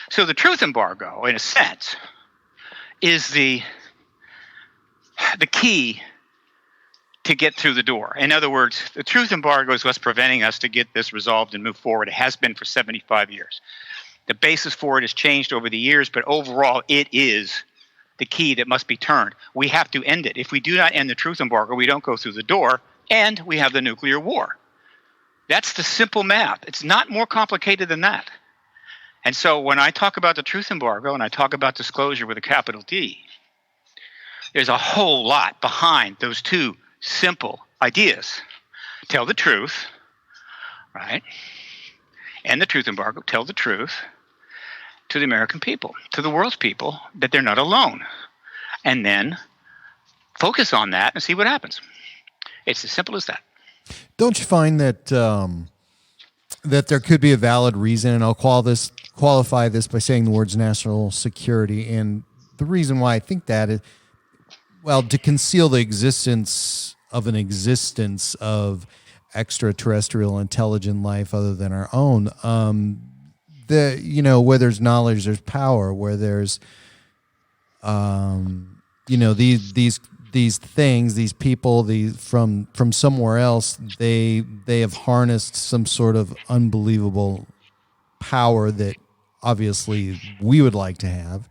So the truth embargo, in a sense, is the key to get through the door. In other words, the truth embargo is what's preventing us to get this resolved and move forward. It has been for 75 years. The basis for it has changed over the years, but overall it is the key that must be turned. We have to end it. If we do not end the truth embargo, we don't go through the door, and we have the nuclear war. That's the simple math. It's not more complicated than that. And so when I talk about the truth embargo and I talk about disclosure with a capital D, there's a whole lot behind those two simple ideas. Tell the truth, right? And the truth embargo, tell the truth to the American people, to the world's people, that they're not alone. And then focus on that and see what happens. It's as simple as that. Don't you find that that there could be a valid reason, and I'll qualify this by saying the words national security, and the reason why I think that is, well, to conceal the existence of extraterrestrial intelligent life other than our own. Where there's knowledge, there's power. Where there's, these things, these people, from somewhere else, they have harnessed some sort of unbelievable power that obviously we would like to have.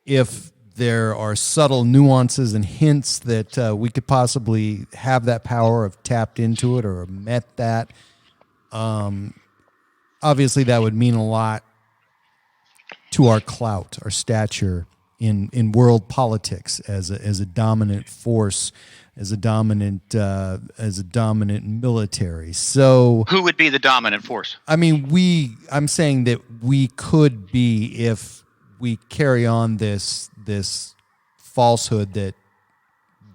If there are subtle nuances and hints that we could possibly have that power, have tapped into it or met that, obviously that would mean a lot to our clout, our stature in world politics as a dominant force, as a dominant military. So who would be the dominant force? I mean, I'm saying that we could be, if we carry on this falsehood that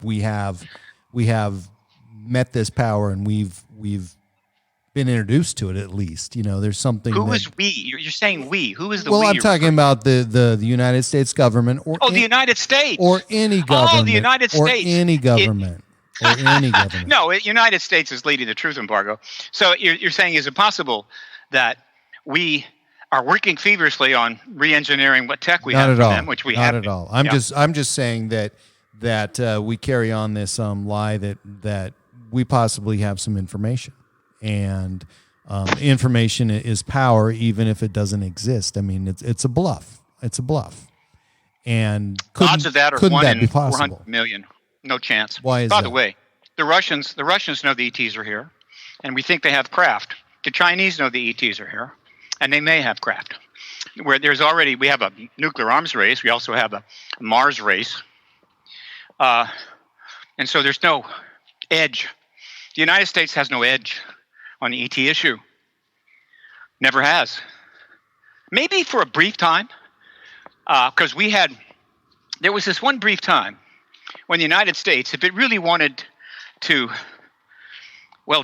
we have met this power, and we've been introduced to it, at least. There's something. Who is we? You're saying we. Who is the well, we? I'm talking about the United States government, or the United States, or any government, the United States, or any government, or any government. No, United States is leading the truth embargo. So you're saying, is it possible that we are working feverishly on re-engineering what tech we Not have at from all. them, which we Not have? at all. I'm just saying that we carry on this lie that we possibly have some information, and information is power, even if it doesn't exist. I mean, it's a bluff. It's a bluff. And odds of that are couldn't 1 that in be possible? 400 million. No chance. Why is By that? the way, the Russians know the ETs are here, and we think they have craft. The Chinese know the ETs are here, and they may have craft. Where we have a nuclear arms race. We also have a Mars race. And so there's no edge. The United States has no edge on the ET issue. Never has. Maybe for a brief time, because there was this one brief time when the United States, if it really wanted to,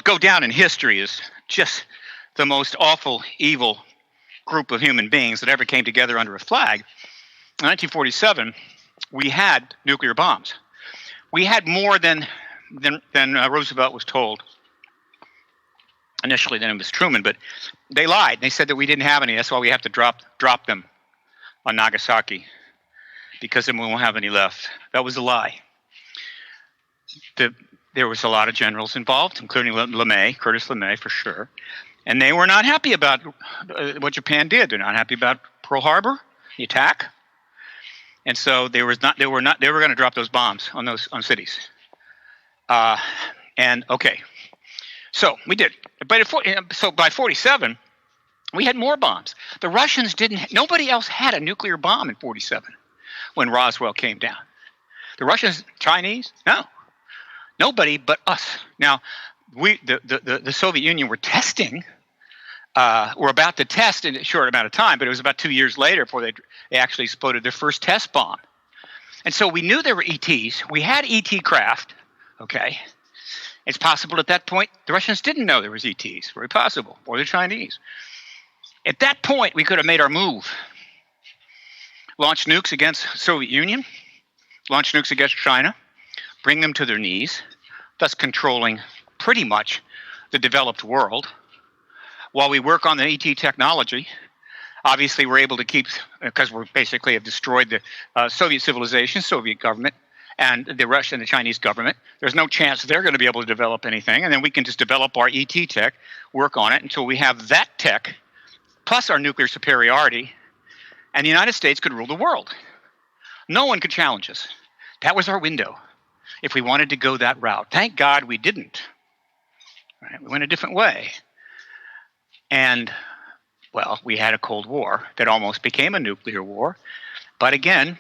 go down in history as just the most awful, evil group of human beings that ever came together under a flag, in 1947, we had nuclear bombs. We had more than Roosevelt was told. Initially, then it was Truman, but they lied. They said that we didn't have any. That's why we have to drop them on Nagasaki, because then we won't have any left. That was a lie. There was a lot of generals involved, including Curtis LeMay for sure, and they were not happy about what Japan did. They're not happy about Pearl Harbor, the attack, and so they were going to drop those bombs on cities. So we did. But by 47, we had more bombs. The Russians didn't. Nobody else had a nuclear bomb in 47 when Roswell came down. The Russians, Chinese, no, nobody but us. Now, the Soviet Union were testing. Were about to test in a short amount of time, but it was about 2 years later before they actually exploded their first test bomb. And so we knew there were ETs. We had ET craft. Okay. It's possible at that point the Russians didn't know there was ETs. Very possible. Or the Chinese. At that point, we could have made our move. Launch nukes against Soviet Union. Launch nukes against China. Bring them to their knees. Thus controlling pretty much the developed world. While we work on the ET technology, obviously we're able to keep, because we basically have destroyed the Soviet civilization, Soviet government, and the Russian and the Chinese government. There's no chance they're going to be able to develop anything, and then we can just develop our ET tech, work on it until we have that tech, plus our nuclear superiority, and the United States could rule the world. No one could challenge us. That was our window, if we wanted to go that route. Thank God we didn't. Right? We went a different way. And, we had a Cold War that almost became a nuclear war. But again,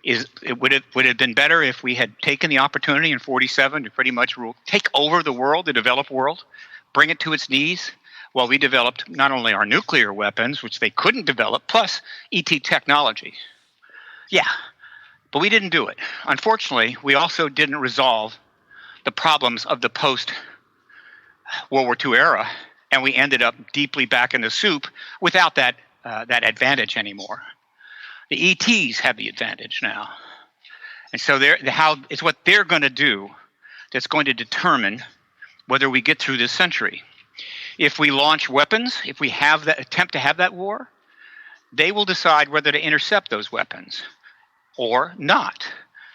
it would have been better if we had taken the opportunity in 47 to pretty much take over the world, the developed world, bring it to its knees, while we developed not only our nuclear weapons, which they couldn't develop, plus ET technology. Yeah, but we didn't do it. Unfortunately, we also didn't resolve the problems of the post-World War II era, and we ended up deeply back in the soup without that advantage anymore. The ETs have the advantage now. And so it's what they're going to do that's going to determine whether we get through this century. If we launch weapons, if we have that attempt to have that war, they will decide whether to intercept those weapons or not.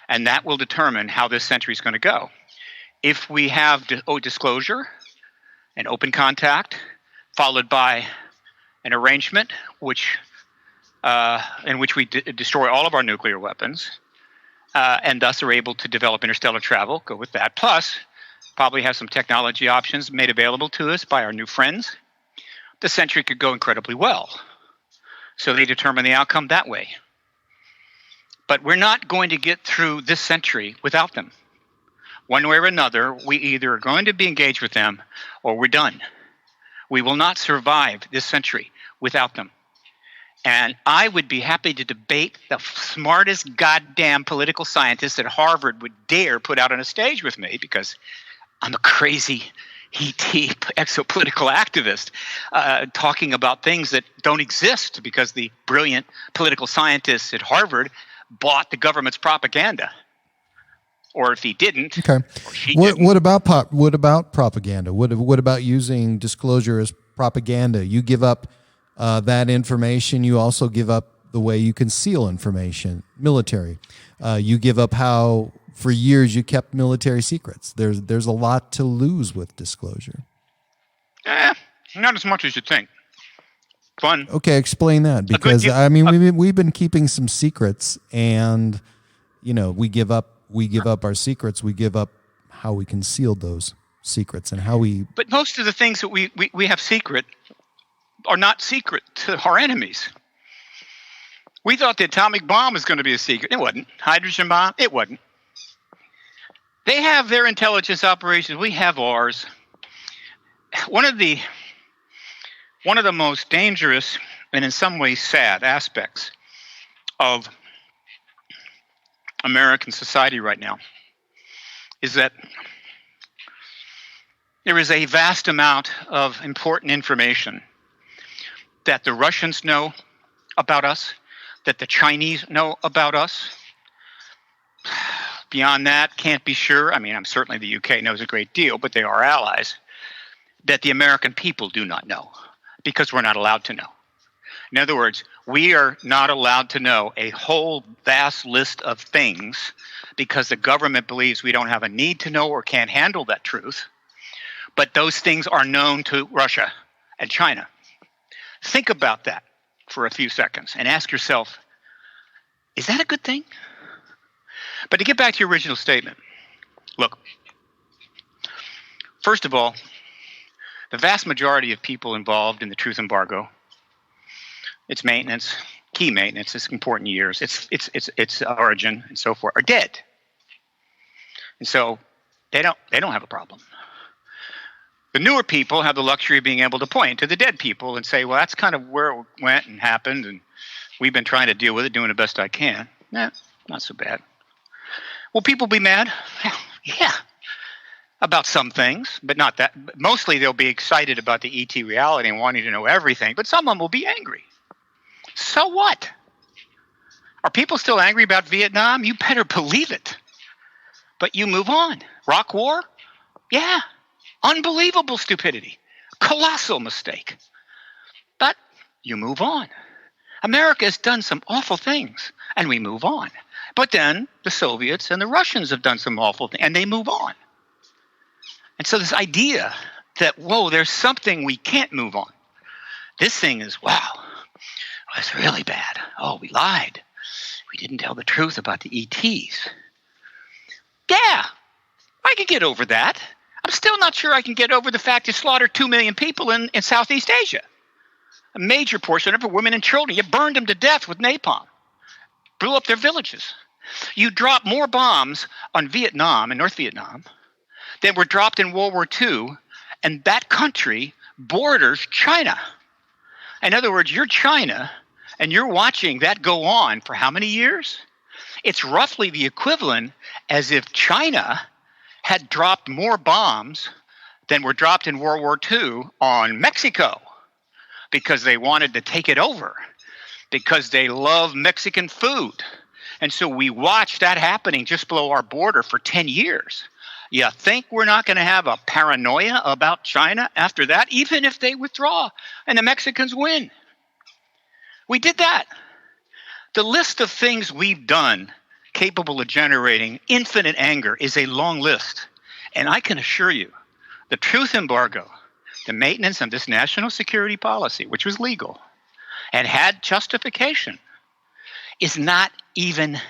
And that will determine how this century is going to go. If we have disclosure and open contact, followed by an arrangement in which we destroy all of our nuclear weapons, and thus are able to develop interstellar travel, go with that. Plus, probably have some technology options made available to us by our new friends. The century could go incredibly well. So they determine the outcome that way. But we're not going to get through this century without them. One way or another, we either are going to be engaged with them or we're done. We will not survive this century without them. And I would be happy to debate the smartest goddamn political scientist at Harvard would dare put out on a stage with me, because I'm a crazy ET exopolitical activist talking about things that don't exist because the brilliant political scientists at Harvard bought the government's propaganda. Or if he didn't, okay. or she What didn't. what about propaganda? What about using disclosure as propaganda? You give up that information. You also give up the way you conceal information. Military. You give up how for years you kept military secrets. There's a lot to lose with disclosure. Not as much as you think. Fun. Okay, explain that, because I mean we've been keeping some secrets, and we give up our secrets. We give up how we concealed those secrets and how we. But most of the things that we have secret are not secret to our enemies. We thought the atomic bomb was going to be a secret. It wasn't. Hydrogen bomb. It wasn't. They have their intelligence operations. We have ours. One of the most dangerous and in some ways sad aspects of American society right now is that there is a vast amount of important information that the Russians know about us, that the Chinese know about us. Beyond that, can't be sure. I mean, certainly the UK knows a great deal, but they are allies. That the American people do not know, because we're not allowed to know. In other words, we are not allowed to know a whole vast list of things because the government believes we don't have a need to know or can't handle that truth. But those things are known to Russia and China. Think about that for a few seconds and ask yourself, is that a good thing? But to get back to your original statement, look, first of all, the vast majority of people involved in the truth embargo, its maintenance, key maintenance, its important years, its origin, and so forth, are dead. And so they don't have a problem. The newer people have the luxury of being able to point to the dead people and say, well, that's kind of where it went and happened, and we've been trying to deal with it, doing the best I can. Not so bad. Will people be mad? Yeah. About some things, but not that. Mostly they'll be excited about the ET reality and wanting to know everything, but some of them will be angry. So what? Are people still angry about Vietnam? You better believe it. But you move on. Iraq War? Yeah. Unbelievable stupidity. Colossal mistake. But you move on. America has done some awful things, and we move on. But then the Soviets and the Russians have done some awful things, and they move on. And so this idea that, whoa, there's something we can't move on. This thing is, wow, it's really bad. Oh, we lied. We didn't tell the truth about the ETs. Yeah, I can get over that. I'm still not sure I can get over the fact you slaughtered 2 million people in Southeast Asia. A major portion of it, women and children. You burned them to death with napalm. Blew up their villages. You dropped more bombs on Vietnam and North Vietnam than were dropped in World War II, and that country borders China. In other words, you're China, and you're watching that go on for how many years? It's roughly the equivalent as if China had dropped more bombs than were dropped in World War II on Mexico because they wanted to take it over, because they love Mexican food. And so we watched that happening just below our border for 10 years. You think we're not going to have a paranoia about China after that, even if they withdraw and the Mexicans win? We did that. The list of things we've done capable of generating infinite anger is a long list. And I can assure you, the truth embargo, the maintenance of this national security policy, which was legal and had justification, is not even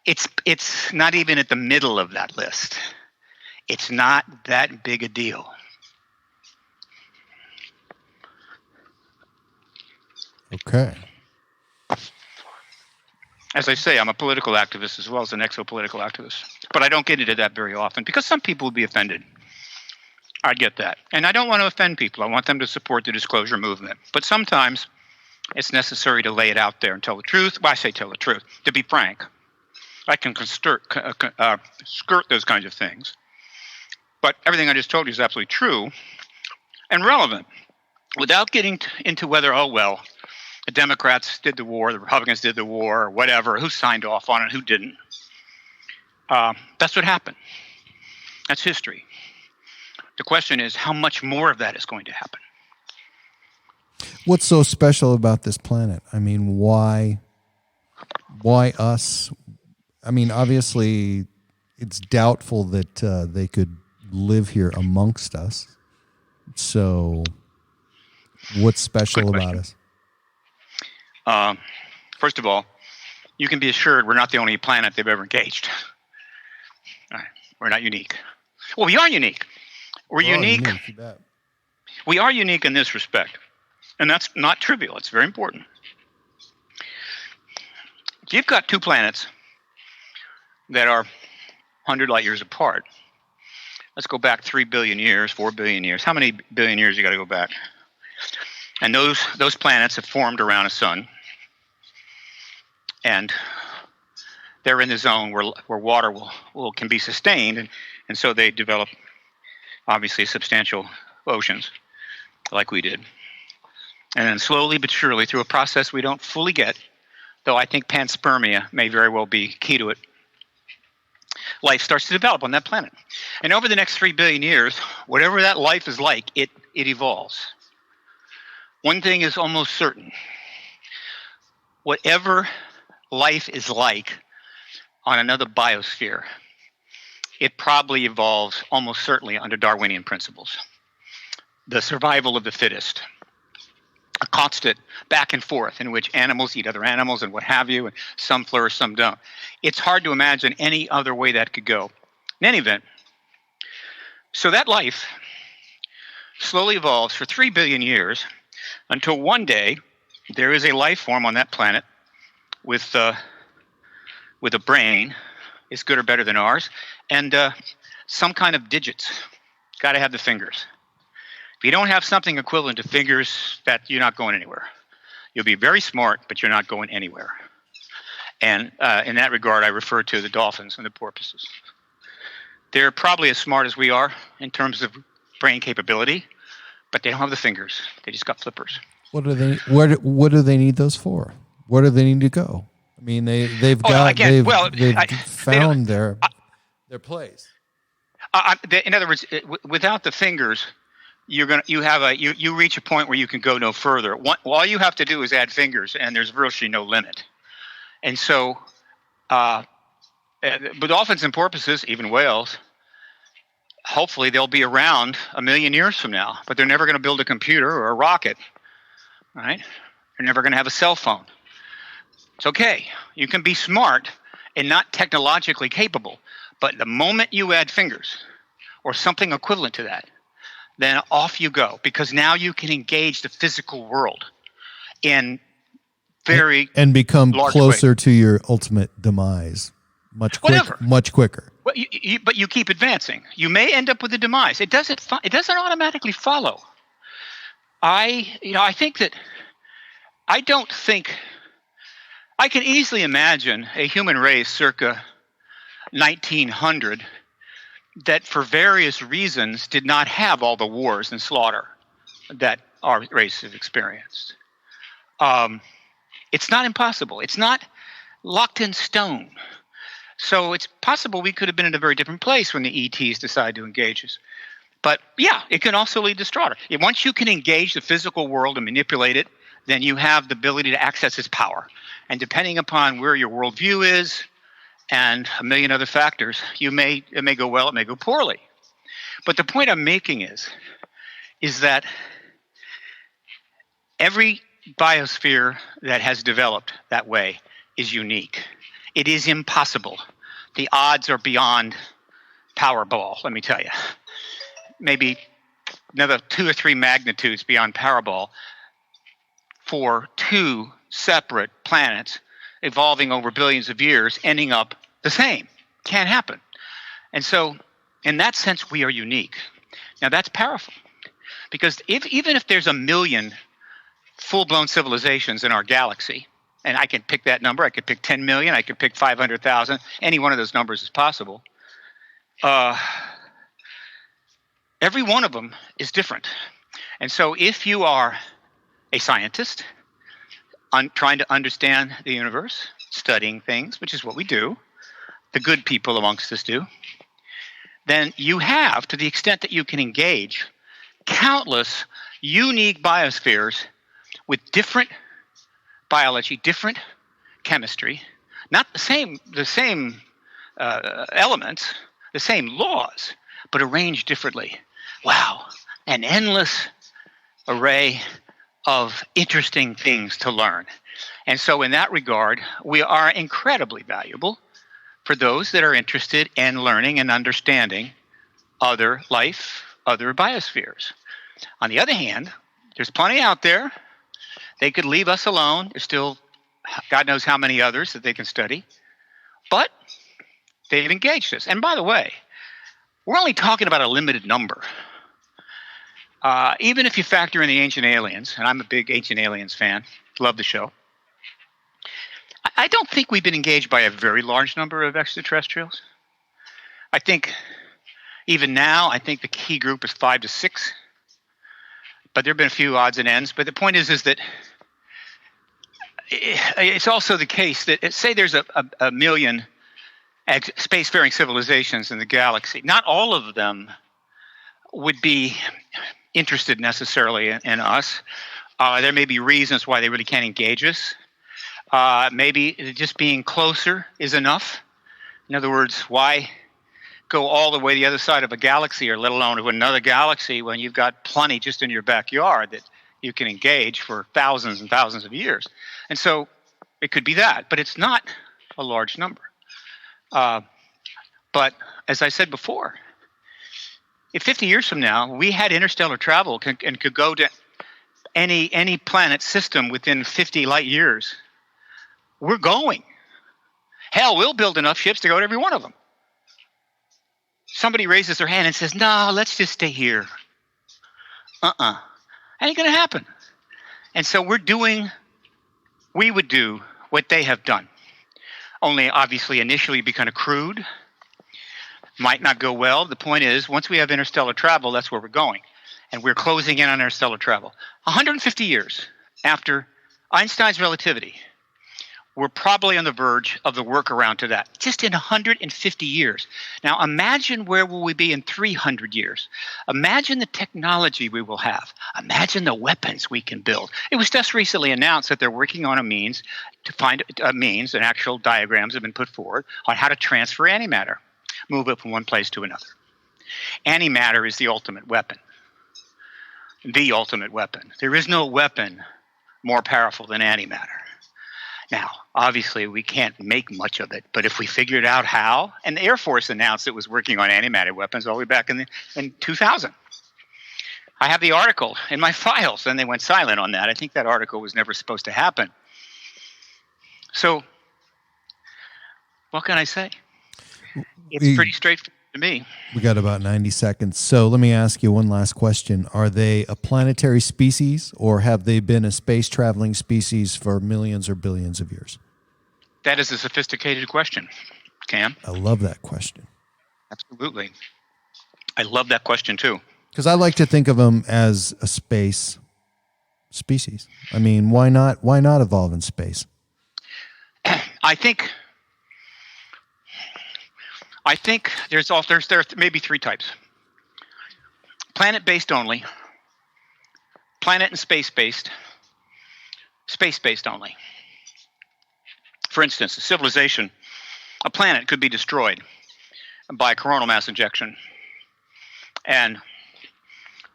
it's not even at the middle of that list. It's not that big a deal. Okay. As I say, I'm a political activist as well as an exopolitical activist. But I don't get into that very often because some people would be offended. I get that. And I don't want to offend people. I want them to support the disclosure movement. But sometimes it's necessary to lay it out there and tell the truth. Well, I say tell the truth. To be frank, I can skirt those kinds of things. But everything I just told you is absolutely true and relevant. Without getting into whether, the Democrats did the war, the Republicans did the war, or whatever, who signed off on it, who didn't. That's what happened. That's history. The question is, how much more of that is going to happen? What's so special about this planet? I mean, why us? I mean, obviously, it's doubtful that they could live here amongst us. So, what's special about us? First of all, you can be assured we're not the only planet they've ever engaged. We're not unique. Well, we are unique. We're unique. We are unique in this respect. And that's not trivial. It's very important. You've got two planets that are 100 light years apart. Let's go back 3 billion years, 4 billion years. How many billion years you got to go back? And those planets have formed around a sun. And they're in the zone where water can be sustained. And so they develop, obviously, substantial oceans like we did. And then slowly but surely, through a process we don't fully get, though I think panspermia may very well be key to it, life starts to develop on that planet. And over the next 3 billion years, whatever that life is like, it evolves. One thing is almost certain. Whatever life is like on another biosphere, it probably evolves almost certainly under Darwinian principles. The survival of the fittest. A constant back and forth in which animals eat other animals and what have you, and some flourish, some don't. It's hard to imagine any other way that could go. In any event, so that life slowly evolves for 3 billion years until one day there is a life form on that planet with a brain, is good or better than ours, and some kind of digits. Got to have the fingers. If you don't have something equivalent to fingers, that you're not going anywhere. You'll be very smart, but you're not going anywhere. And in that regard, I refer to the dolphins and the porpoises. They're probably as smart as we are in terms of brain capability, but they don't have the fingers. They just got flippers. What do they need those for? Where do they need to go? I mean, they've found their place. In other words, without the fingers, you reach a point where you can go no further. All you have to do is add fingers, and there's virtually no limit. And so, but dolphins and porpoises, even whales, hopefully they'll be around 1 million years from now. But they're never going to build a computer or a rocket, right? They're never going to have a cell phone. It's okay. You can be smart and not technologically capable, but the moment you add fingers or something equivalent to that, then off you go, because now you can engage the physical world in very and become closer ways to your ultimate demise much quicker. Well, but you keep advancing. You may end up with a demise. It doesn't automatically follow. I don't think I can easily imagine a human race circa 1900 that for various reasons did not have all the wars and slaughter that our race has experienced. It's not impossible. It's not locked in stone. So it's possible we could have been in a very different place when the ETs decided to engage us. But yeah, it can also lead to slaughter. Once you can engage the physical world and manipulate it, then you have the ability to access its power. And depending upon where your worldview is and a million other factors, it may go well, it may go poorly. But the point I'm making is that every biosphere that has developed that way is unique. It is impossible. The odds are beyond Powerball, let me tell you. Maybe another 2 or 3 magnitudes beyond Powerball for 2 separate planets evolving over billions of years, ending up the same. Can't happen. And so, in that sense, we are unique. Now, that's powerful, because even if there's a million full-blown civilizations in our galaxy, and I can pick that number, I could pick 10 million, I could pick 500,000, any one of those numbers is possible. Every one of them is different. And so if you are a scientist trying to understand the universe, studying things, which is what we do, the good people amongst us do, then you have, to the extent that you can engage, countless unique biospheres with different biology, different chemistry, not the same elements, the same laws, but arranged differently. Wow, an endless array of interesting things to learn. And so in that regard, we are incredibly valuable for those that are interested in learning and understanding other life, other biospheres. On the other hand, there's plenty out there. They could leave us alone. There's still God knows how many others that they can study. But they've engaged us. And by the way, we're only talking about a limited number. Even if you factor in the Ancient Aliens, and I'm a big Ancient Aliens fan, love the show, I don't think we've been engaged by a very large number of extraterrestrials. I think even now, I think the key group is 5 to 6. But there have been a few odds and ends. But the point is that it's also the case that, say there's a million spacefaring civilizations in the galaxy. Not all of them would be interested necessarily in us. There may be reasons why they really can't engage us. Maybe just being closer is enough. In other words, why go all the way the other side of a galaxy, or let alone to another galaxy, when you've got plenty just in your backyard that you can engage for thousands and thousands of years? And so it could be that, but it's not a large number. But as I said before, if 50 years from now we had interstellar travel and could go to any planet system within 50 light years, we're going. Hell, we'll build enough ships to go to every one of them. Somebody raises their hand and says, no, let's just stay here. Ain't going to happen. And so we would do what they have done. Only obviously initially be kind of crude. Might not go well. The point is, once we have interstellar travel, that's where we're going. And we're closing in on interstellar travel. 150 years after Einstein's relativity, we're probably on the verge of the workaround to that, just in 150 years. Now, imagine where will we be in 300 years. Imagine the technology we will have. Imagine the weapons we can build. It was just recently announced that they're working on a means to find a means, and actual diagrams have been put forward on how to transfer antimatter, move it from one place to another. Antimatter is the ultimate weapon. The ultimate weapon. There is no weapon more powerful than antimatter. Now, obviously, we can't make much of it, but if we figured out how, and the Air Force announced it was working on antimatter weapons all the way back in 2000. I have the article in my files, and they went silent on that. I think that article was never supposed to happen. So, what can I say? It's pretty straightforward to me. We got about 90 seconds. So let me ask you one last question. Are they a planetary species, or have they been a space traveling species for millions or billions of years? That is a sophisticated question, Cam. I love that question. Absolutely. I love that question too. Because I like to think of them as a space species. I mean, why not evolve in space? I think there are maybe 3 types. Planet-based only, planet and space-based, space-based only. For instance, a civilization, a planet could be destroyed by coronal mass injection, and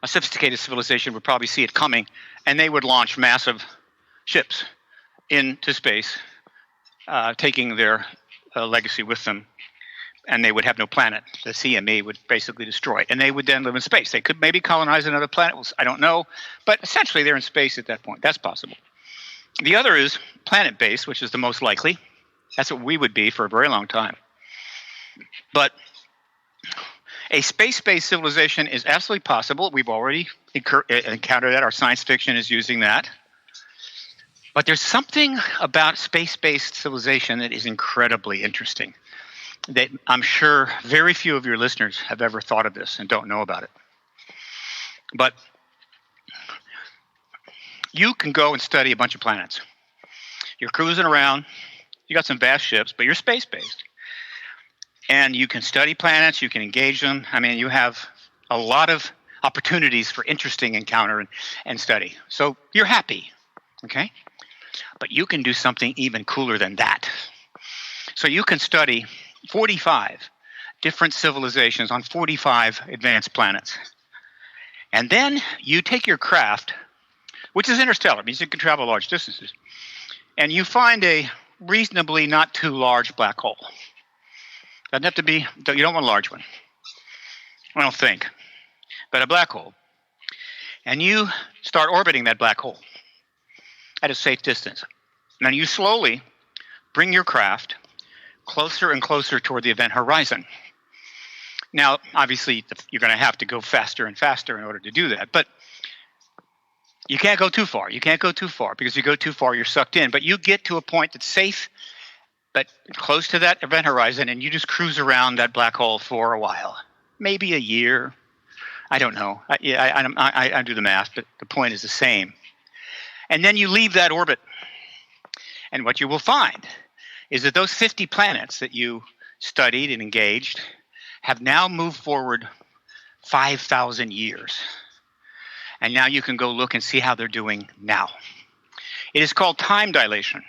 a sophisticated civilization would probably see it coming, and they would launch massive ships into space, taking their legacy with them. And they would have no planet. The CME would basically destroy it. And they would then live in space. They could maybe colonize another planet. I don't know. But essentially, they're in space at that point. That's possible. The other is planet-based, which is the most likely. That's what we would be for a very long time. But a space-based civilization is absolutely possible. We've already encountered that. Our science fiction is using that. But there's something about space-based civilization that is incredibly interesting that I'm sure very few of your listeners have ever thought of this and don't know about it. But you can go and study a bunch of planets. You're cruising around. You got some vast ships, but you're space-based. And you can study planets. You can engage them. I mean, you have a lot of opportunities for interesting encounter and study. So you're happy, okay? But you can do something even cooler than that. So you can study 45 different civilizations on 45 advanced planets. And then you take your craft, which is interstellar, means you can travel large distances, and you find a reasonably not too large black hole. Doesn't have to be, you don't want a large one, I don't think, but a black hole. And you start orbiting that black hole at a safe distance. Now you slowly bring your craft closer and closer toward the event horizon. Now, obviously, you're going to have to go faster and faster in order to do that, but you can't go too far. You can't go too far because if you go too far, you're sucked in. But you get to a point that's safe, but close to that event horizon, and you just cruise around that black hole for a while, maybe a year. I don't know. I do the math, but the point is the same. And then you leave that orbit, and what you will find is that those 50 planets that you studied and engaged have now moved forward 5,000 years. And now you can go look and see how they're doing now. It is called time dilation.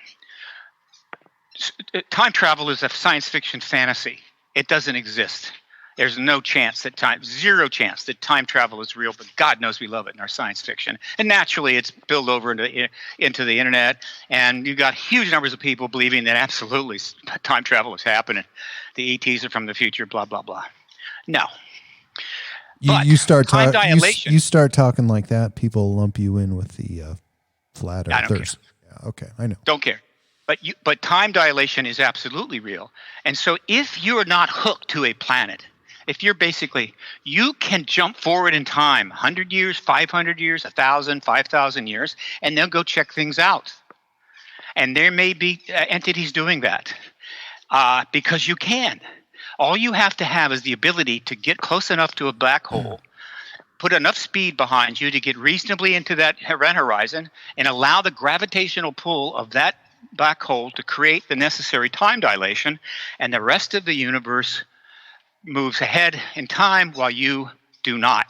Time travel is a science fiction fantasy. It doesn't exist. There's no chance that zero chance that time travel is real, but God knows we love it in our science fiction. And naturally, it's spilled over into the internet, and you've got huge numbers of people believing that absolutely time travel is happening. The ETs are from the future, blah, blah, blah. No. You start time dilation. You start talking like that, people lump you in with the flat earthers. Yeah, okay, I know. Don't care. But time dilation is absolutely real. And so if you're not hooked to a planet, if you're basically, you can jump forward in time 100 years, 500 years, 1,000, 5,000 years, and then go check things out. And there may be entities doing that because you can. All you have to have is the ability to get close enough to a black hole, put enough speed behind you to get reasonably into that event horizon, and allow the gravitational pull of that black hole to create the necessary time dilation, and the rest of the universe moves ahead in time while you do not.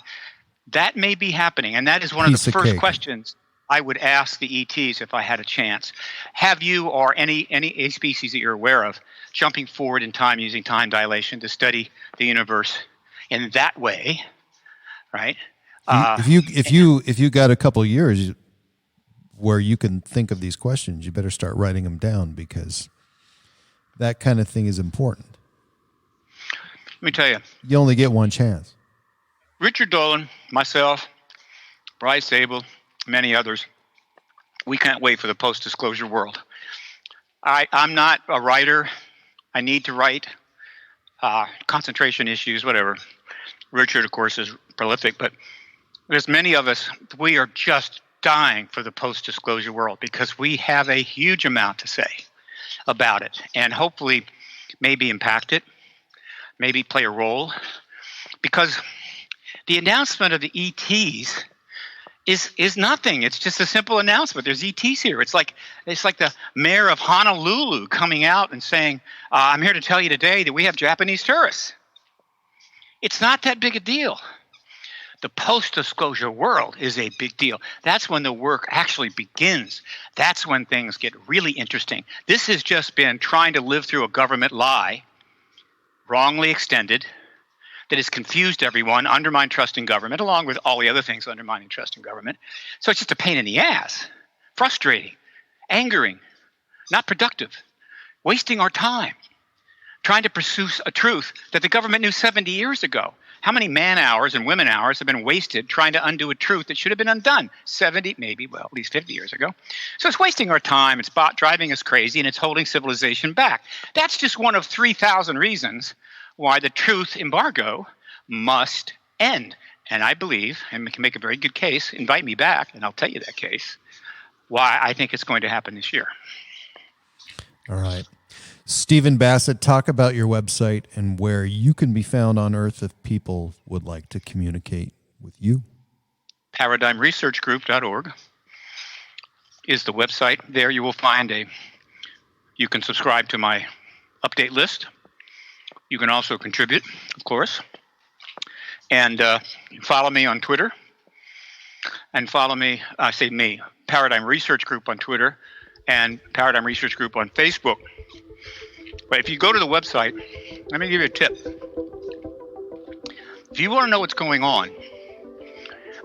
That may be happening, and that is one of the first questions I would ask the ETs if I had a chance. Have you or any species that you're aware of jumping forward in time using time dilation to study the universe in that way, right? If you got a couple years where you can think of these questions, you better start writing them down because that kind of thing is important. Let me tell you. You only get one chance. Richard Dolan, myself, Bryce Abel, many others, we can't wait for the post-disclosure world. I'm not a writer. I need to write. Concentration issues, whatever. Richard, of course, is prolific, but there's many of us, we are just dying for the post-disclosure world because we have a huge amount to say about it and hopefully maybe impact it, maybe play a role. Because the announcement of the ETs is nothing. It's just a simple announcement. There's ETs here. It's like the mayor of Honolulu coming out and saying, I'm here to tell you today that we have Japanese tourists. It's not that big a deal. The post-disclosure world is a big deal. That's when the work actually begins. That's when things get really interesting. This has just been trying to live through a government lie, wrongly extended, that has confused everyone, undermined trust in government, along with all the other things undermining trust in government. So it's just a pain in the ass, frustrating, angering, not productive, wasting our time, trying to pursue a truth that the government knew 70 years ago. How many man hours and women hours have been wasted trying to undo a truth that should have been undone 70, maybe, well, at least 50 years ago? So it's wasting our time, it's driving us crazy, and it's holding civilization back. That's just one of 3,000 reasons why the truth embargo must end. And I believe, and we can make a very good case, invite me back, and I'll tell you that case, why I think it's going to happen this year. All right. Stephen Bassett, talk about your website and where you can be found on Earth if people would like to communicate with you. ParadigmResearchGroup.org is the website. There you will find you can subscribe to my update list. You can also contribute, of course. And follow me on Twitter. And follow me, Paradigm Research Group on Twitter and Paradigm Research Group on Facebook. But if you go to the website, let me give you a tip. If you want to know what's going on,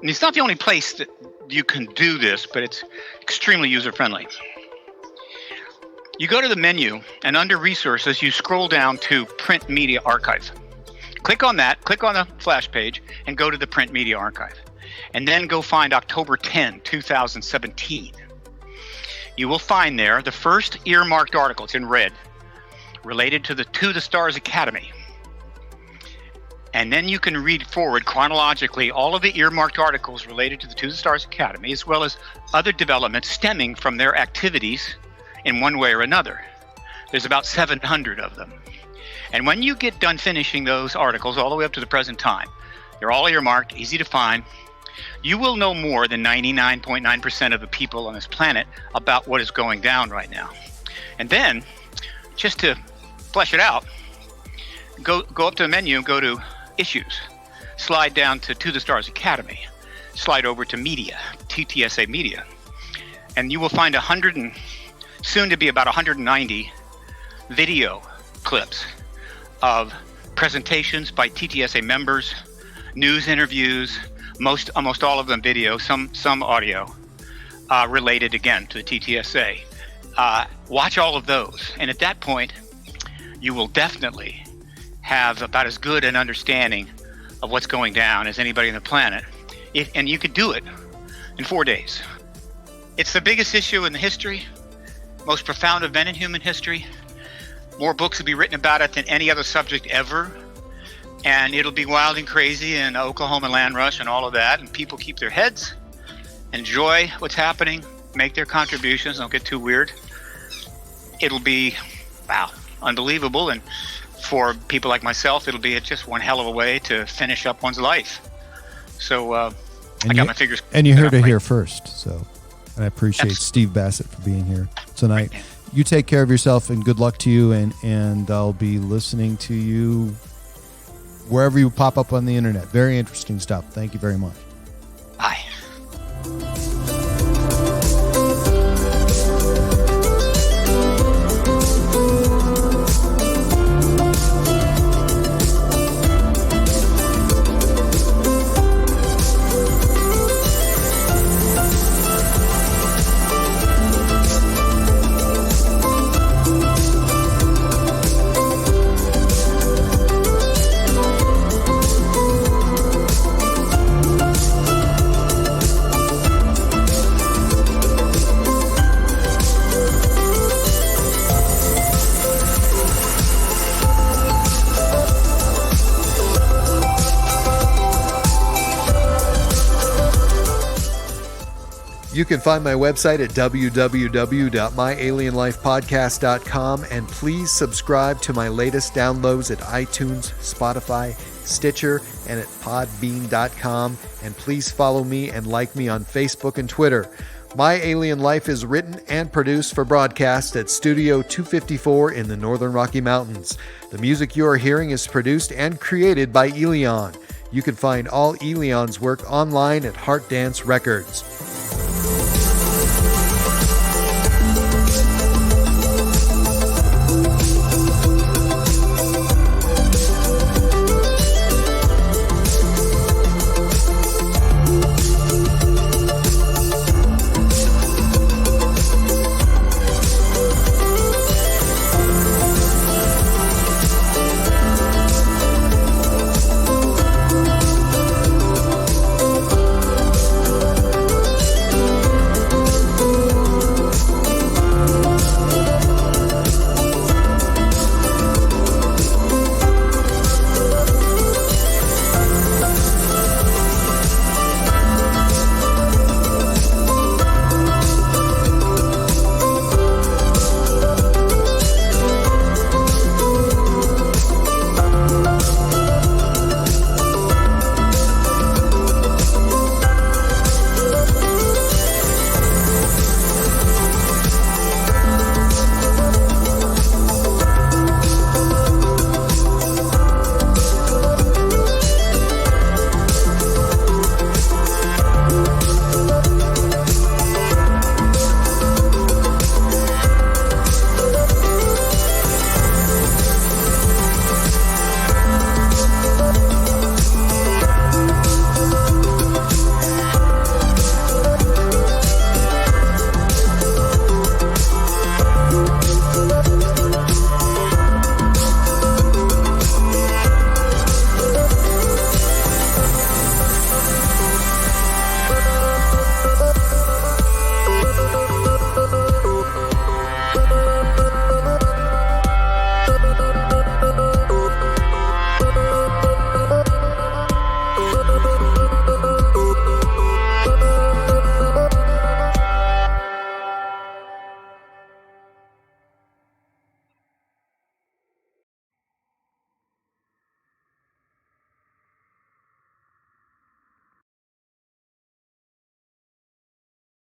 and it's not the only place that you can do this, but it's extremely user-friendly. You go to the menu, and under Resources, you scroll down to Print Media Archive. Click on that, click on the flash page, and go to the Print Media Archive. And then go find October 10, 2017. You will find there the first earmarked article, it's in red, related to the Stars Academy. And then you can read forward chronologically all of the earmarked articles related to the Stars Academy, as well as other developments stemming from their activities in one way or another. There's about 700 of them. And when you get done finishing those articles all the way up to the present time, they're all earmarked, easy to find. You will know more than 99.9% of the people on this planet about what is going down right now. And then, just to flesh it out, go up to the menu and go to Issues. Slide down to the Stars Academy. Slide over to Media, TTSA Media. And you will find 100 and soon to be about 190 video clips of presentations by TTSA members, news interviews, almost all of them video, some audio, related again to the TTSA. Watch all of those, and at that point, you will definitely have about as good an understanding of what's going down as anybody on the planet. And you could do it in 4 days. It's the biggest issue in the history, most profound event in human history. More books will be written about it than any other subject ever. And it'll be wild and crazy and Oklahoma land rush and all of that. And people keep their heads, enjoy what's happening, make their contributions, don't get too weird. It'll be, wow, unbelievable. And for people like myself, it'll be just one hell of a way to finish up one's life. So I got my fingers. And you heard it here first. So, and I appreciate Steve Bassett for being here tonight. Right. You take care of yourself and good luck to you. And I'll be listening to you wherever you pop up on the internet. Very interesting stuff. Thank you very much. Bye. You can find my website at www.myalienlifepodcast.com, and please subscribe to my latest downloads at iTunes, Spotify, Stitcher, and at podbean.com. And please follow me and like me on Facebook and Twitter. My Alien Life is written and produced for broadcast at Studio 254 in the Northern Rocky Mountains. The music you are hearing is produced and created by Elion. You can find all Elion's work online at Heart Dance Records.